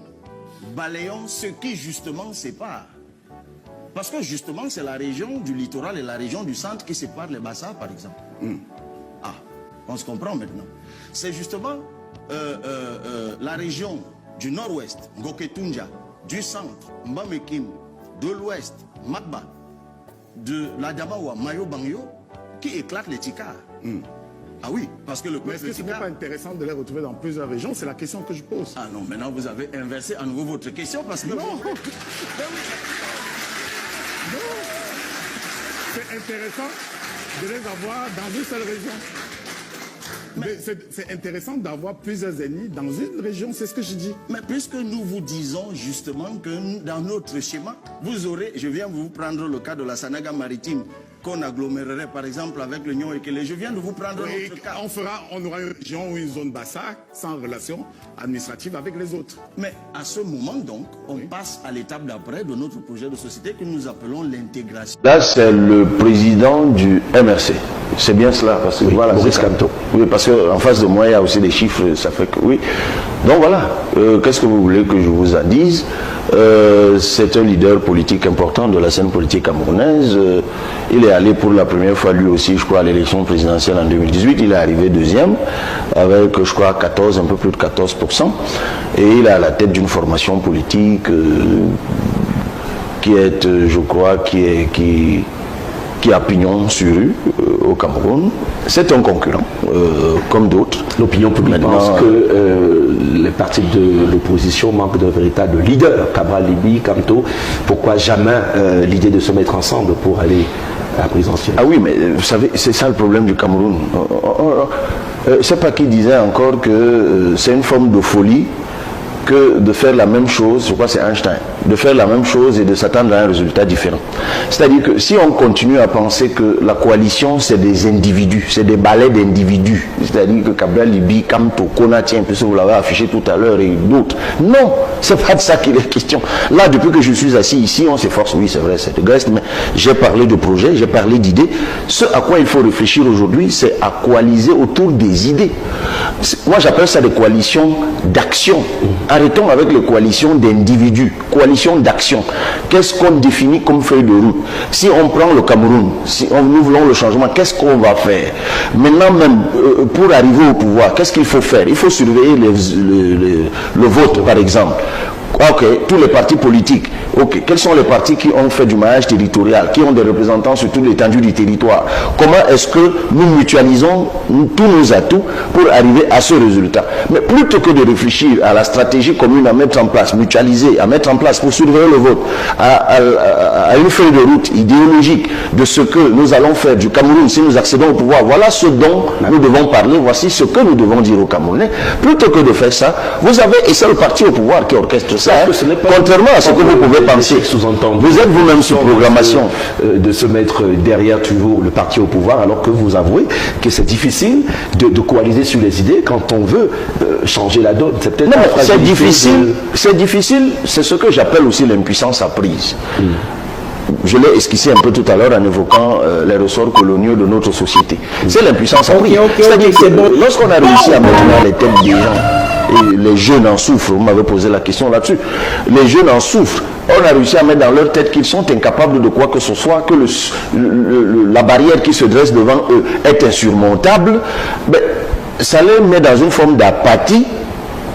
balayons ce qui justement sépare. Parce que justement, c'est la région du littoral et la région du centre qui séparent les Bassas, par exemple. Ah, on se comprend maintenant. C'est justement la région du nord-ouest, Ngoketunja, du centre, Mbamekim, de l'ouest, Magba, de l'Adamawa, Mayo Bangyo, qui éclate les Tikars. Ah oui, parce que le mais est-ce que ce n'est pas intéressant de les retrouver dans plusieurs régions? C'est la question que je pose. Ah non, maintenant vous avez inversé à nouveau votre question parce que... Non. Non. C'est intéressant de les avoir dans une seule région. Mais c'est intéressant d'avoir plusieurs ennemis dans une région, c'est ce que je dis. Mais puisque nous vous disons justement que dans notre schéma, vous aurez, je viens vous prendre le cas de la Sanaga maritime, qu'on agglomérerait par exemple avec le Nyon Ekele. Je viens de vous prendre notre cas. On aura une région ou une zone Bassa sans relation administrative avec les autres. Mais à ce moment donc, on passe à l'étape d'après de notre projet de société que nous appelons l'intégration. Là, c'est le président du MRC. C'est bien cela, parce que voilà, Maurice Kamto. Oui, parce qu'en face de moi, il y a aussi des chiffres, ça fait que oui. Donc voilà, qu'est-ce que vous voulez que je vous en dise? C'est un leader politique important de la scène politique camerounaise. Il est allé pour la première fois lui aussi, je crois, à l'élection présidentielle en 2018. Il est arrivé deuxième avec, je crois, un peu plus de 14%. Et il est à la tête d'une formation politique qui est, je crois, qui a pignon sur rue au Cameroun. C'est un concurrent, comme d'autres. L'opinion publique pense que les partis de l'opposition manquent d'un véritable leader. Cabral, Libi, Kamto, pourquoi jamais l'idée de se mettre ensemble pour aller à la présidentielle? Ah oui, mais vous savez, c'est ça le problème du Cameroun. Je ne sais pas qui disait encore que c'est une forme de folie que de faire la même chose, je crois que c'est Einstein, de faire la même chose et de s'attendre à un résultat différent. C'est-à-dire que si on continue à penser que la coalition c'est des individus, c'est des ballets d'individus, c'est-à-dire que Cabral Libi, Kamto, Konati, un peu ça vous l'avez affiché tout à l'heure et d'autres, non, c'est pas de ça qu'il est question. Là, depuis que je suis assis ici, on s'efforce, oui c'est vrai, c'est de Grèce, mais j'ai parlé de projets, j'ai parlé d'idées. Ce à quoi il faut réfléchir aujourd'hui, c'est à coaliser autour des idées. Moi j'appelle ça des coalitions d'action. Arrêtons avec les coalitions d'individus, coalitions d'action. Qu'est-ce qu'on définit comme feuille de route? Si on prend le Cameroun, si nous voulons le changement, qu'est-ce qu'on va faire? Maintenant même, pour arriver au pouvoir, qu'est-ce qu'il faut faire? Il faut surveiller le vote, par exemple. Ok, tous les partis politiques. Ok, quels sont les partis qui ont fait du maillage territorial, qui ont des représentants sur toute l'étendue du territoire? Comment est-ce que nous mutualisons tous nos atouts pour arriver à ce résultat? Mais plutôt que de réfléchir à la stratégie commune à mettre en place, mutualiser, à mettre en place pour surveiller le vote, à une feuille de route idéologique de ce que nous allons faire du Cameroun si nous accédons au pouvoir, voilà ce dont nous devons parler, voici ce que nous devons dire aux Camerounais. Plutôt que de faire ça, vous avez, et c'est le parti au pouvoir qui orchestre ça, contrairement à ce que vous pouvez penser. Vous êtes vous-même sur programmation. De se mettre derrière toujours le parti au pouvoir, alors que vous avouez que c'est difficile de coaliser sur les idées quand on veut changer la donne. C'est peut-être c'est difficile, c'est difficile, c'est ce que j'appelle aussi l'impuissance apprise. Je l'ai esquissé un peu tout à l'heure en évoquant les ressorts coloniaux de notre société. C'est l'impuissance apprise. C'est-à-dire que lorsqu'on a réussi à mettre dans les têtes des gens, et les jeunes en souffrent, vous m'avez posé la question là-dessus, les jeunes en souffrent, on a réussi à mettre dans leur tête qu'ils sont incapables de quoi que ce soit, que la barrière qui se dresse devant eux est insurmontable, ben, ça les met dans une forme d'apathie.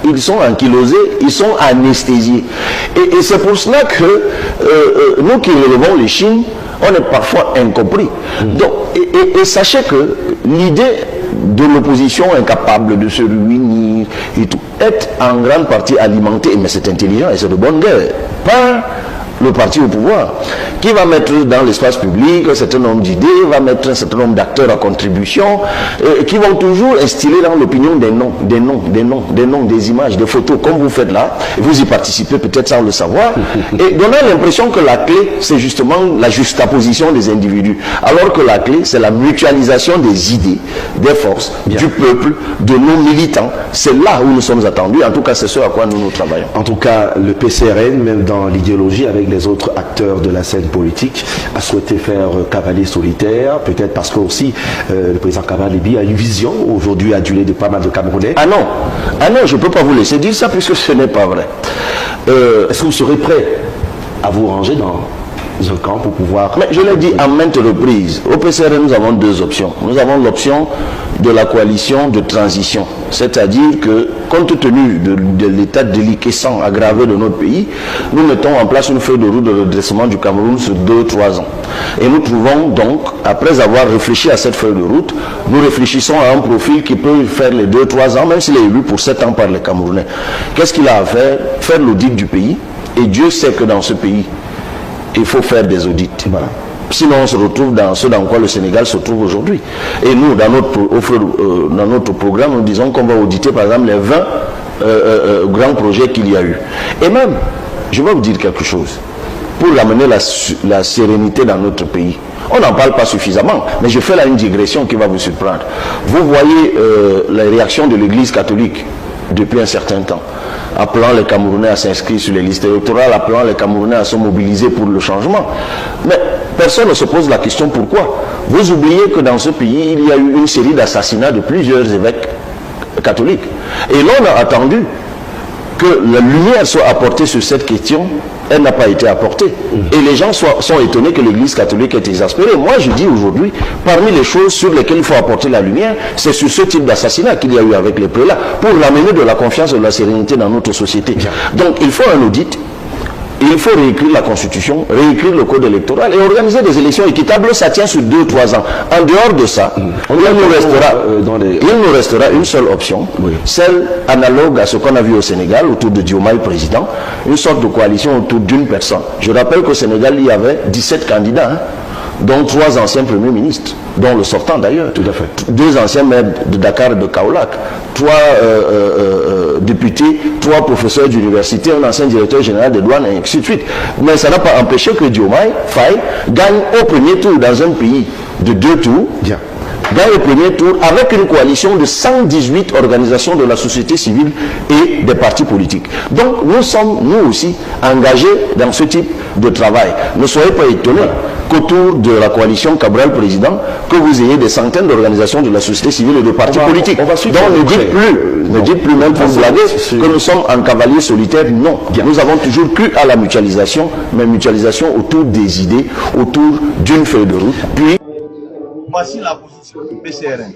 Ils sont ankylosés, ils sont anesthésiés. Et c'est pour cela que nous qui relevons les Chines, on est parfois incompris. Donc, et sachez que l'idée de l'opposition incapable de se réunir et tout est en grande partie alimentée, mais c'est intelligent et c'est de bonne guerre, par le parti au pouvoir, qui va mettre dans l'espace public un certain nombre d'idées, va mettre un certain nombre d'acteurs à contribution, qui vont toujours instiller dans l'opinion des images, des photos, comme vous faites là, et vous y participez peut-être sans le savoir, et donner l'impression que la clé, c'est justement la juxtaposition des individus, alors que la clé, c'est la mutualisation des idées, des forces, du peuple, de nos militants. C'est là où nous sommes attendus, en tout cas c'est ce à quoi nous travaillons. En tout cas, le PCRN, même dans l'idéologie, avec les autres acteurs de la scène politique, a souhaité faire cavalier solitaire, peut-être parce que aussi le président Cabral Libi a une vision aujourd'hui adulée de pas mal de Camerounais. Ah non, je ne peux pas vous laisser dire ça puisque ce n'est pas vrai. Est-ce que vous serez prêt à vous ranger dans un camp pour pouvoir... Mais je l'ai dit à maintes reprises, au PCRN nous avons deux options. Nous avons l'option de la coalition de transition, c'est-à-dire que compte tenu de l'état déliquescent aggravé de notre pays, nous mettons en place une feuille de route de redressement du Cameroun sur 2-3 ans. Et nous trouvons donc, après avoir réfléchi à cette feuille de route, nous réfléchissons à un profil qui peut faire les 2-3 ans, même s'il est élu pour 7 ans par les Camerounais. Qu'est-ce qu'il a à faire? Faire l'audit du pays. Et Dieu sait que dans ce pays, il faut faire des audits. Voilà. Sinon, on se retrouve dans ce dans quoi le Sénégal se trouve aujourd'hui. Et nous, dans notre programme, nous disons qu'on va auditer, par exemple, les 20 grands projets qu'il y a eu. Et même, je vais vous dire quelque chose, pour amener la sérénité dans notre pays. On n'en parle pas suffisamment, mais je fais là une digression qui va vous surprendre. Vous voyez les réactions de l'Église catholique depuis un certain temps, appelant les Camerounais à s'inscrire sur les listes électorales, appelant les Camerounais à se mobiliser pour le changement. Mais personne ne se pose la question pourquoi. Vous oubliez que dans ce pays, il y a eu une série d'assassinats de plusieurs évêques catholiques. Et l'on a attendu que la lumière soit apportée sur cette question, elle n'a pas été apportée. Et les gens sont étonnés que l'Église catholique est exaspérée. Moi, je dis aujourd'hui, parmi les choses sur lesquelles il faut apporter la lumière, c'est sur ce type d'assassinat qu'il y a eu avec les prélats, pour ramener de la confiance et de la sérénité dans notre société. Donc, il faut un audit. Il faut réécrire la Constitution, réécrire le code électoral et organiser des élections équitables. Ça tient sur 2-3 ans. En dehors de ça, il nous restera une seule option, celle analogue à ce qu'on a vu au Sénégal autour de Diomaye président, une sorte de coalition autour d'une personne. Je rappelle qu'au Sénégal, il y avait 17 candidats. dont 3 anciens premiers ministres, dont le sortant d'ailleurs. Tout à fait. 2 anciens maires de Dakar et de Kaolack, 3 députés, 3 professeurs d'université, un ancien directeur général des douanes, et ainsi de suite. Mais ça n'a pas empêché que Diomaye Faye gagne au premier tour dans un pays de 2 tours. Bien. Dans le premier tour, avec une coalition de 118 organisations de la société civile et des partis politiques. Donc, nous sommes, nous aussi, engagés dans ce type de travail. Ne soyez pas étonnés qu'autour de la coalition Cabral Président, que vous ayez des centaines d'organisations de la société civile et de partis politiques. Donc, ne dites plus même pour blaguer que nous sommes en cavalier solitaire. Non. Nous avons toujours cru à la mutualisation, mais mutualisation autour des idées, autour d'une feuille de route. Puis, voici la position du PCRN.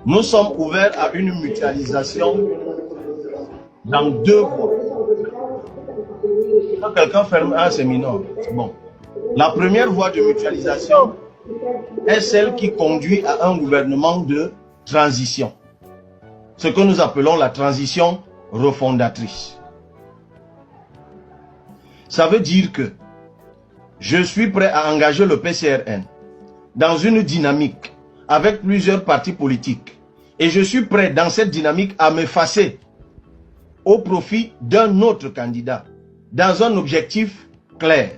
Nous sommes ouverts à une mutualisation dans 2 voies. Quand quelqu'un ferme un séminaire, bon. La première voie de mutualisation est celle qui conduit à un gouvernement de transition. Ce que nous appelons la transition refondatrice. Ça veut dire que je suis prêt à engager le PCRN dans une dynamique avec plusieurs partis politiques. Et je suis prêt dans cette dynamique à m'effacer au profit d'un autre candidat dans un objectif clair.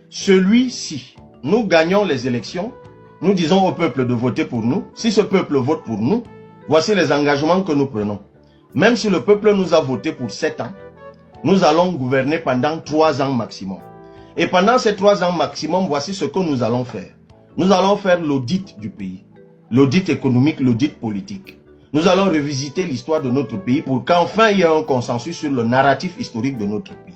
Celui-ci, nous gagnons les élections, nous disons au peuple de voter pour nous. Si ce peuple vote pour nous, voici les engagements que nous prenons. Même si le peuple nous a voté pour 7 ans, nous allons gouverner pendant 3 ans maximum. Et pendant ces 3 ans maximum, voici ce que nous allons faire. Nous allons faire l'audit du pays, l'audit économique, l'audit politique. Nous allons revisiter l'histoire de notre pays pour qu'enfin il y ait un consensus sur le narratif historique de notre pays.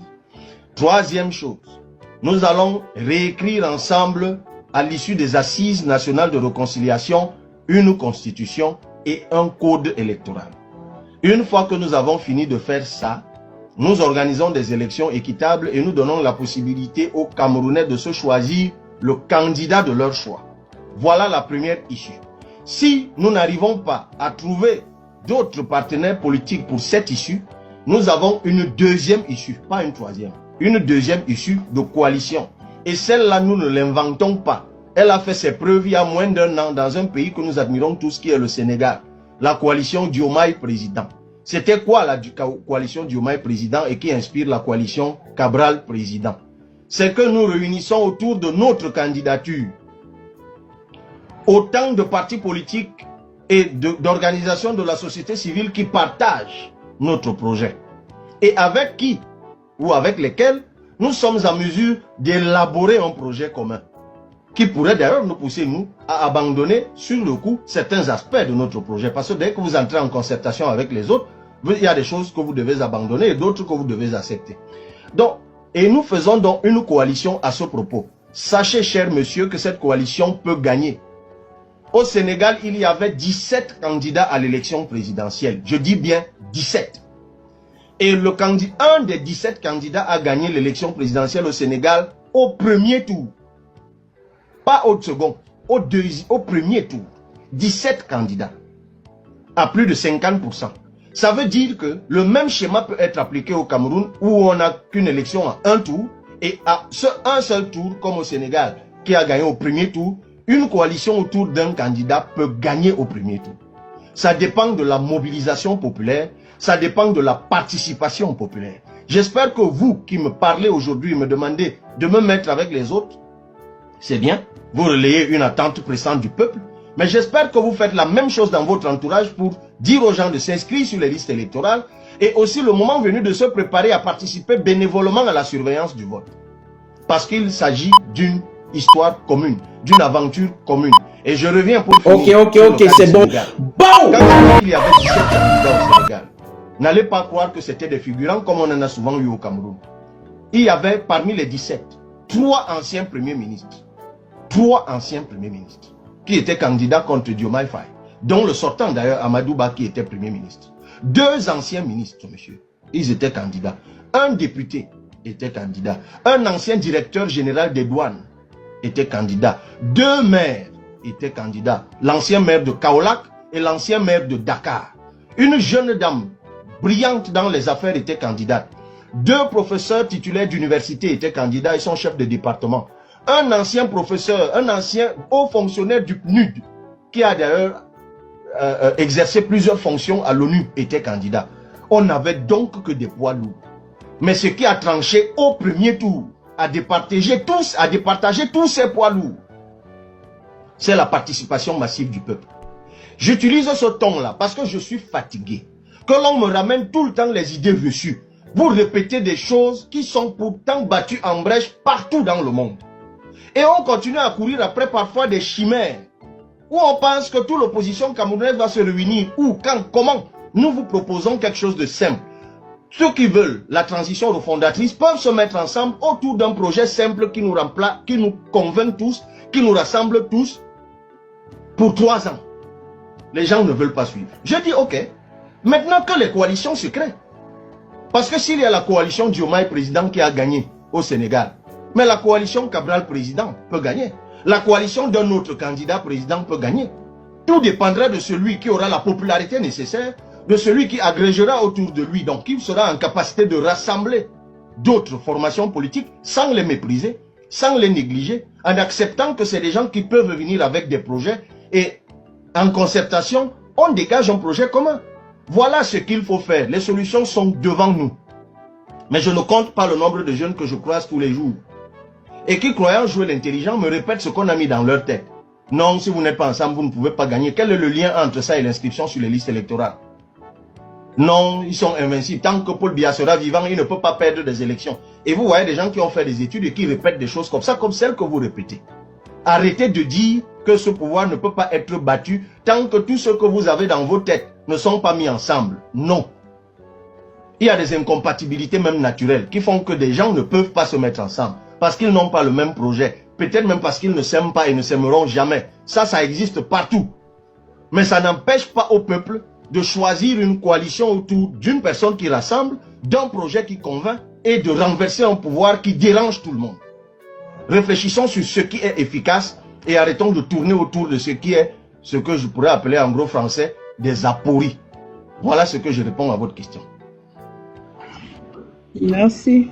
3e chose, nous allons réécrire ensemble, à l'issue des assises nationales de réconciliation, une constitution et un code électoral. Une fois que nous avons fini de faire ça, nous organisons des élections équitables et nous donnons la possibilité aux Camerounais de se choisir le candidat de leur choix. Voilà la première issue. Si nous n'arrivons pas à trouver d'autres partenaires politiques pour cette issue, nous avons une 2e issue, pas une 3e. Une 2e issue de coalition. Et celle-là, nous ne l'inventons pas. Elle a fait ses preuves il y a moins d'1 an dans un pays que nous admirons tous, qui est le Sénégal. La coalition Diomaye Président. C'était quoi la coalition Diomaye Président et qui inspire la coalition Cabral Président? C'est que nous réunissons autour de notre candidature autant de partis politiques et d'organisations de la société civile qui partagent notre projet. Et avec qui ou avec lesquels nous sommes en mesure d'élaborer un projet commun qui pourrait d'ailleurs nous pousser, nous, à abandonner sur le coup certains aspects de notre projet. Parce que dès que vous entrez en concertation avec les autres, il y a des choses que vous devez abandonner et d'autres que vous devez accepter. Donc, et nous faisons donc une coalition à ce propos. Sachez, cher monsieur, que cette coalition peut gagner. Au Sénégal, il y avait 17 candidats à l'élection présidentielle. Je dis bien 17. Et un des 17 candidats a gagné l'élection présidentielle au Sénégal au premier tour. Pas au second, au premier tour. 17 candidats. À plus de 50%. Ça veut dire que le même schéma peut être appliqué au Cameroun où on n'a qu'une élection à un tour et à un seul tour comme au Sénégal qui a gagné au premier tour, une coalition autour d'un candidat peut gagner au premier tour. Ça dépend de la mobilisation populaire, ça dépend de la participation populaire. J'espère que vous qui me parlez aujourd'hui, me demandez de me mettre avec les autres, c'est bien, vous relayez une attente pressante du peuple, mais j'espère que vous faites la même chose dans votre entourage pour dire aux gens de s'inscrire sur les listes électorales et aussi le moment venu de se préparer à participer bénévolement à la surveillance du vote. Parce qu'il s'agit d'une histoire commune, d'une aventure commune. Et je reviens pour finir. Ok, c'est bon. Bon! Quand il y avait 17 candidats au Sénégal, n'allez pas croire que c'était des figurants comme on en a souvent eu au Cameroun. Il y avait parmi les 17, 3 anciens premiers ministres. 3 anciens premiers ministres qui étaient candidats contre Diomaye Faye, dont le sortant d'ailleurs Amadou Ba qui était premier ministre. 2 anciens ministres, monsieur, ils étaient candidats. Un député était candidat. Un ancien directeur général des douanes était candidat. 2 maires étaient candidats. L'ancien maire de Kaolack et l'ancien maire de Dakar. Une jeune dame brillante dans les affaires était candidate. 2 professeurs titulaires d'université étaient candidats et son chef de département. un ancien professeur, un ancien haut fonctionnaire du PNUD, qui a d'ailleurs exercé plusieurs fonctions à l'ONU, était candidat. On n'avait donc que des poids lourds. Mais ce qui a tranché au premier tour, à départager tous ces poids lourds, c'est la participation massive du peuple. J'utilise ce ton-là parce que je suis fatigué. Que l'on me ramène tout le temps les idées reçues pour répéter des choses qui sont pourtant battues en brèche partout dans le monde. Et on continue à courir après parfois des chimères où on pense que toute l'opposition camerounaise va se réunir. Où, quand, comment? Nous vous proposons quelque chose de simple. Ceux qui veulent la transition refondatrice peuvent se mettre ensemble autour d'un projet simple qui nous remplace, qui nous convainc tous, qui nous rassemble tous pour 3 ans. Les gens ne veulent pas suivre. Je dis ok. Maintenant que les coalitions se créent. Parce que s'il y a la coalition Diomaye président qui a gagné au Sénégal, mais la coalition Cabral président peut gagner. La coalition d'un autre candidat président peut gagner. Tout dépendra de celui qui aura la popularité nécessaire, de celui qui agrégera autour de lui, donc qui sera en capacité de rassembler d'autres formations politiques sans les mépriser, sans les négliger, en acceptant que c'est des gens qui peuvent venir avec des projets et en concertation, on dégage un projet commun. Voilà ce qu'il faut faire. Les solutions sont devant nous. Mais je ne compte pas le nombre de jeunes que je croise tous les jours et qui, croyant jouer l'intelligent, me répètent ce qu'on a mis dans leur tête. Non, si vous n'êtes pas ensemble, vous ne pouvez pas gagner. Quel est le lien entre ça et l'inscription sur les listes électorales? Non, ils sont invincibles. Tant que Paul Biya sera vivant, il ne peut pas perdre des élections. Et vous voyez des gens qui ont fait des études et qui répètent des choses comme ça, comme celles que vous répétez. Arrêtez de dire que ce pouvoir ne peut pas être battu tant que tout ce que vous avez dans vos têtes ne sont pas mis ensemble. Non. Il y a des incompatibilités même naturelles qui font que des gens ne peuvent pas se mettre ensemble parce qu'ils n'ont pas le même projet. Peut-être même parce qu'ils ne s'aiment pas et ne s'aimeront jamais. Ça existe partout. Mais ça n'empêche pas au peuple de choisir une coalition autour d'une personne qui rassemble, d'un projet qui convainc et de renverser un pouvoir qui dérange tout le monde. Réfléchissons sur ce qui est efficace et arrêtons de tourner autour de ce qui est ce que je pourrais appeler en gros français des apories. Voilà ce que je réponds à votre question. Merci.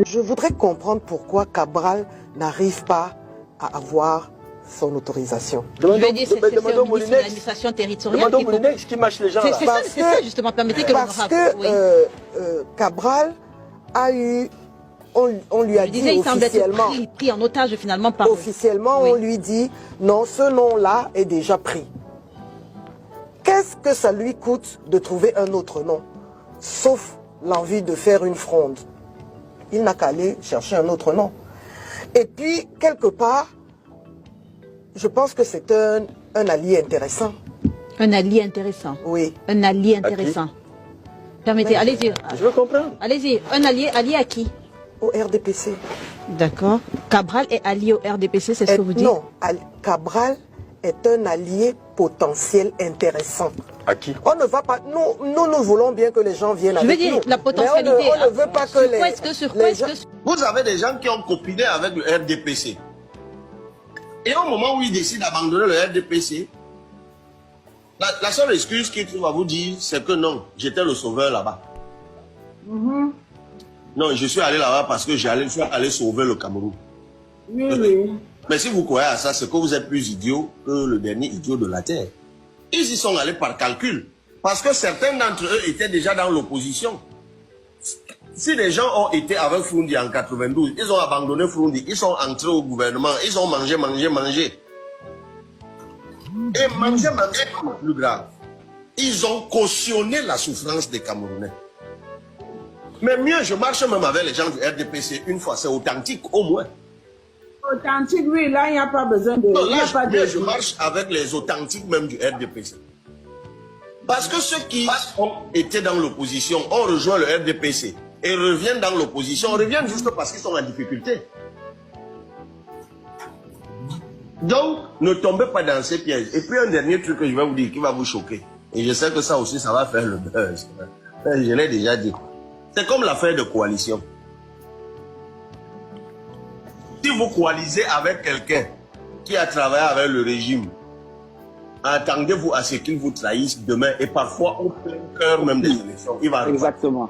Je voudrais comprendre pourquoi Cabral n'arrive pas à avoir son autorisation. Demandons au ministre de l'administration territoriale. Demandons au ministre qui mâche les gens. C'est ça justement, permettez que parce que Cabral a eu, on lui a dit officiellement, il semble être pris en otage finalement par officiellement, on lui dit non, ce nom-là est déjà pris. Qu'est-ce que ça lui coûte de trouver un autre nom, sauf l'envie de faire une fronde? Il n'a qu'à aller chercher un autre nom. Et puis, quelque part, je pense que c'est un allié intéressant. Un allié intéressant? Oui. Un allié intéressant. Permettez, allez-y. Je veux comprendre. Allez-y. Un allié à qui? Au RDPC. D'accord. Cabral est allié au RDPC, c'est ce que vous dites? Non, Cabral est un allié potentiel intéressant. À qui? On ne va pas. Nous voulons bien que les gens viennent avec nous. Je veux dire, la potentialité. On ne veut pas que les gens... Vous avez des gens qui ont copiné avec le RDPC. Et au moment où ils décident d'abandonner le RDPC, la seule excuse qu'ils trouvent à vous dire, c'est que non, j'étais le sauveur là-bas. Non, je suis allé là-bas parce que j'allais aller sauver le Cameroun. Oui. Mais si vous croyez à ça, c'est que vous êtes plus idiot que le dernier idiot de la Terre. Ils y sont allés par calcul. Parce que certains d'entre eux étaient déjà dans l'opposition. Si les gens ont été avec Froundi en 92, ils ont abandonné Froundi, ils sont entrés au gouvernement, ils ont mangé. Et manger, plus grave. Ils ont cautionné la souffrance des Camerounais. Mais mieux, je marche même avec les gens du RDPC une fois, c'est authentique au moins. Authentique, oui, là, il n'y a pas besoin de... Non, là, je marche avec les authentiques même du RDPC. Parce que ceux qui ont été dans l'opposition ont rejoint le RDPC et reviennent dans l'opposition, reviennent juste parce qu'ils sont en difficulté. Donc, ne tombez pas dans ces pièges. Et puis, un dernier truc que je vais vous dire qui va vous choquer. Et je sais que ça aussi, ça va faire le buzz. Je l'ai déjà dit. C'est comme l'affaire de coalition. Si vous coalisez avec quelqu'un qui a travaillé avec le régime, attendez-vous à ce qu'il vous trahisse demain et parfois au plein cœur même des élections. Il va arriver. Exactement.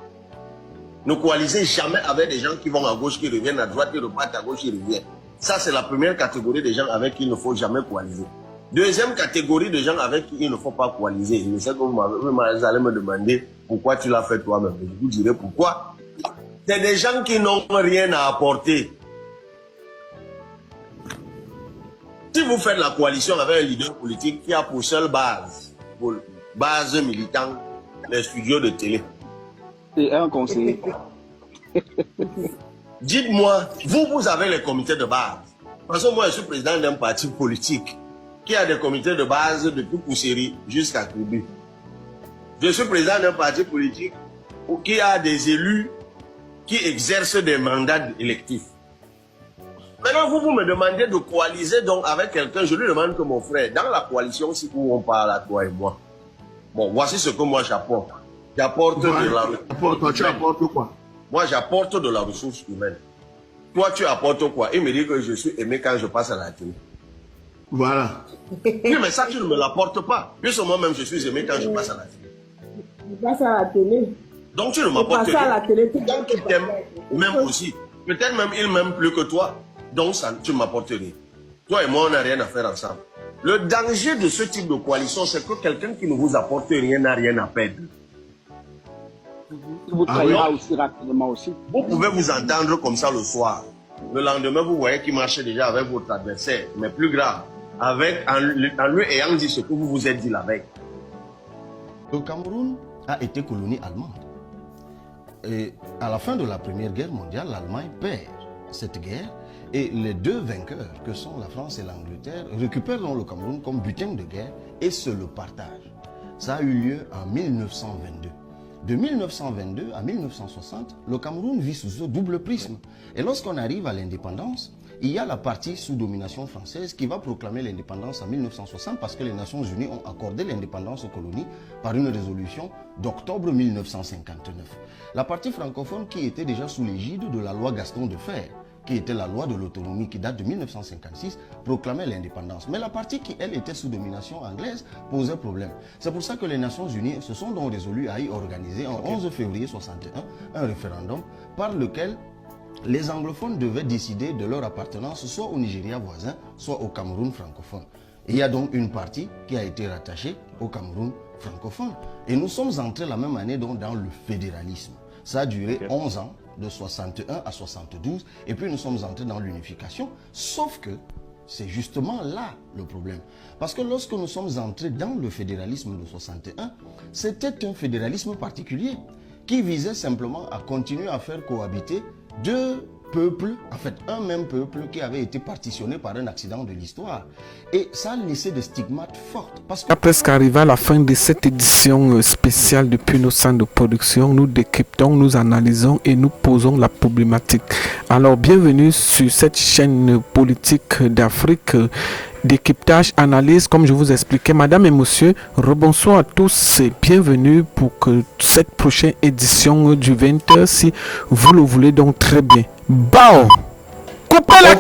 Ne coalisez jamais avec des gens qui vont à gauche, qui reviennent à droite, qui repartent à gauche, qui reviennent. Ça, c'est la première catégorie de gens avec qui il ne faut jamais coaliser. Deuxième catégorie de gens avec qui il ne faut pas coaliser. Je sais que vous allez me demander pourquoi tu l'as fait toi-même. Je vous dirai pourquoi. C'est des gens qui n'ont rien à apporter. Si vous faites la coalition avec un leader politique qui a pour seule base militante, les studios de télé. Et un conseiller. Dites-moi, vous avez les comités de base. Parce que moi, je suis président d'un parti politique qui a des comités de base depuis Pousseri jusqu'à Tribu. Je suis président d'un parti politique qui a des élus qui exercent des mandats électifs. Maintenant, vous me demandez de coaliser donc avec quelqu'un. Je lui demande que mon frère, dans la coalition, si on parle à toi et moi, bon, voici ce que moi j'apporte. J'apporte de la... Tu apportes quoi? Moi, j'apporte de la ressource humaine. Toi, tu apportes quoi? Il me dit que je suis aimé quand je passe à la télé. Voilà. Oui, mais ça, tu ne me l'apportes pas. Puisque moi-même, je suis aimé quand je passe à la télé. Je passe à la télé. Donc, tu ne m'apportes pas. À la télé, donc, tu t'aimes, même aussi. Peut-être même, il m'aime plus que toi. Donc, ça, tu ne m'apportes rien. Toi et moi, on n'a rien à faire ensemble. Le danger de ce type de coalition, c'est que quelqu'un qui ne vous apporte rien n'a rien à perdre. Vous trahira aussi rapidement aussi. Vous pouvez vous entendre comme ça le soir. Le lendemain, vous voyez qu'il marchait déjà avec votre adversaire. Mais plus grave, en lui ayant dit ce que vous vous êtes dit la veille. Le Cameroun a été colonie allemande. Et à la fin de la Première Guerre mondiale, l'Allemagne perd cette guerre. Et les deux vainqueurs, que sont la France et l'Angleterre, récupèrent donc le Cameroun comme butin de guerre et se le partagent. Ça a eu lieu en 1922. De 1922 à 1960, le Cameroun vit sous ce double prisme. Et lorsqu'on arrive à l'indépendance, il y a la partie sous domination française qui va proclamer l'indépendance en 1960 parce que les Nations Unies ont accordé l'indépendance aux colonies par une résolution d'octobre 1959. La partie francophone qui était déjà sous l'égide de la loi Gaston Defferre, qui était la loi de l'autonomie qui date de 1956, proclamait l'indépendance. Mais la partie qui, elle, était sous domination anglaise posait problème. C'est pour ça que les Nations Unies se sont donc résolues à y organiser en 11 février 61 un référendum par lequel les anglophones devaient décider de leur appartenance soit au Nigeria voisin, soit au Cameroun francophone. Et il y a donc une partie qui a été rattachée au Cameroun francophone. Et nous sommes entrés la même année donc dans le fédéralisme. Ça a duré 11 ans, de 61 à 72, et puis nous sommes entrés dans l'unification, sauf que c'est justement là le problème. Parce que lorsque nous sommes entrés dans le fédéralisme de 61, c'était un fédéralisme particulier qui visait simplement à continuer à faire cohabiter deux peuples, en fait un même peuple qui avait été partitionné par un accident de l'histoire. Et ça a laissé des stigmates fortes. Parce que... Presque arrivé à la fin de cette édition spéciale depuis nos centres de production, nous décryptons, nous analysons et nous posons la problématique. Alors bienvenue sur cette chaîne politique d'Afrique, décryptage, analyse, comme je vous expliquais. Madame et monsieur, rebonsoir à tous et bienvenue pour que cette prochaine édition du 20h, si vous le voulez donc très bien. Bao! Coupez la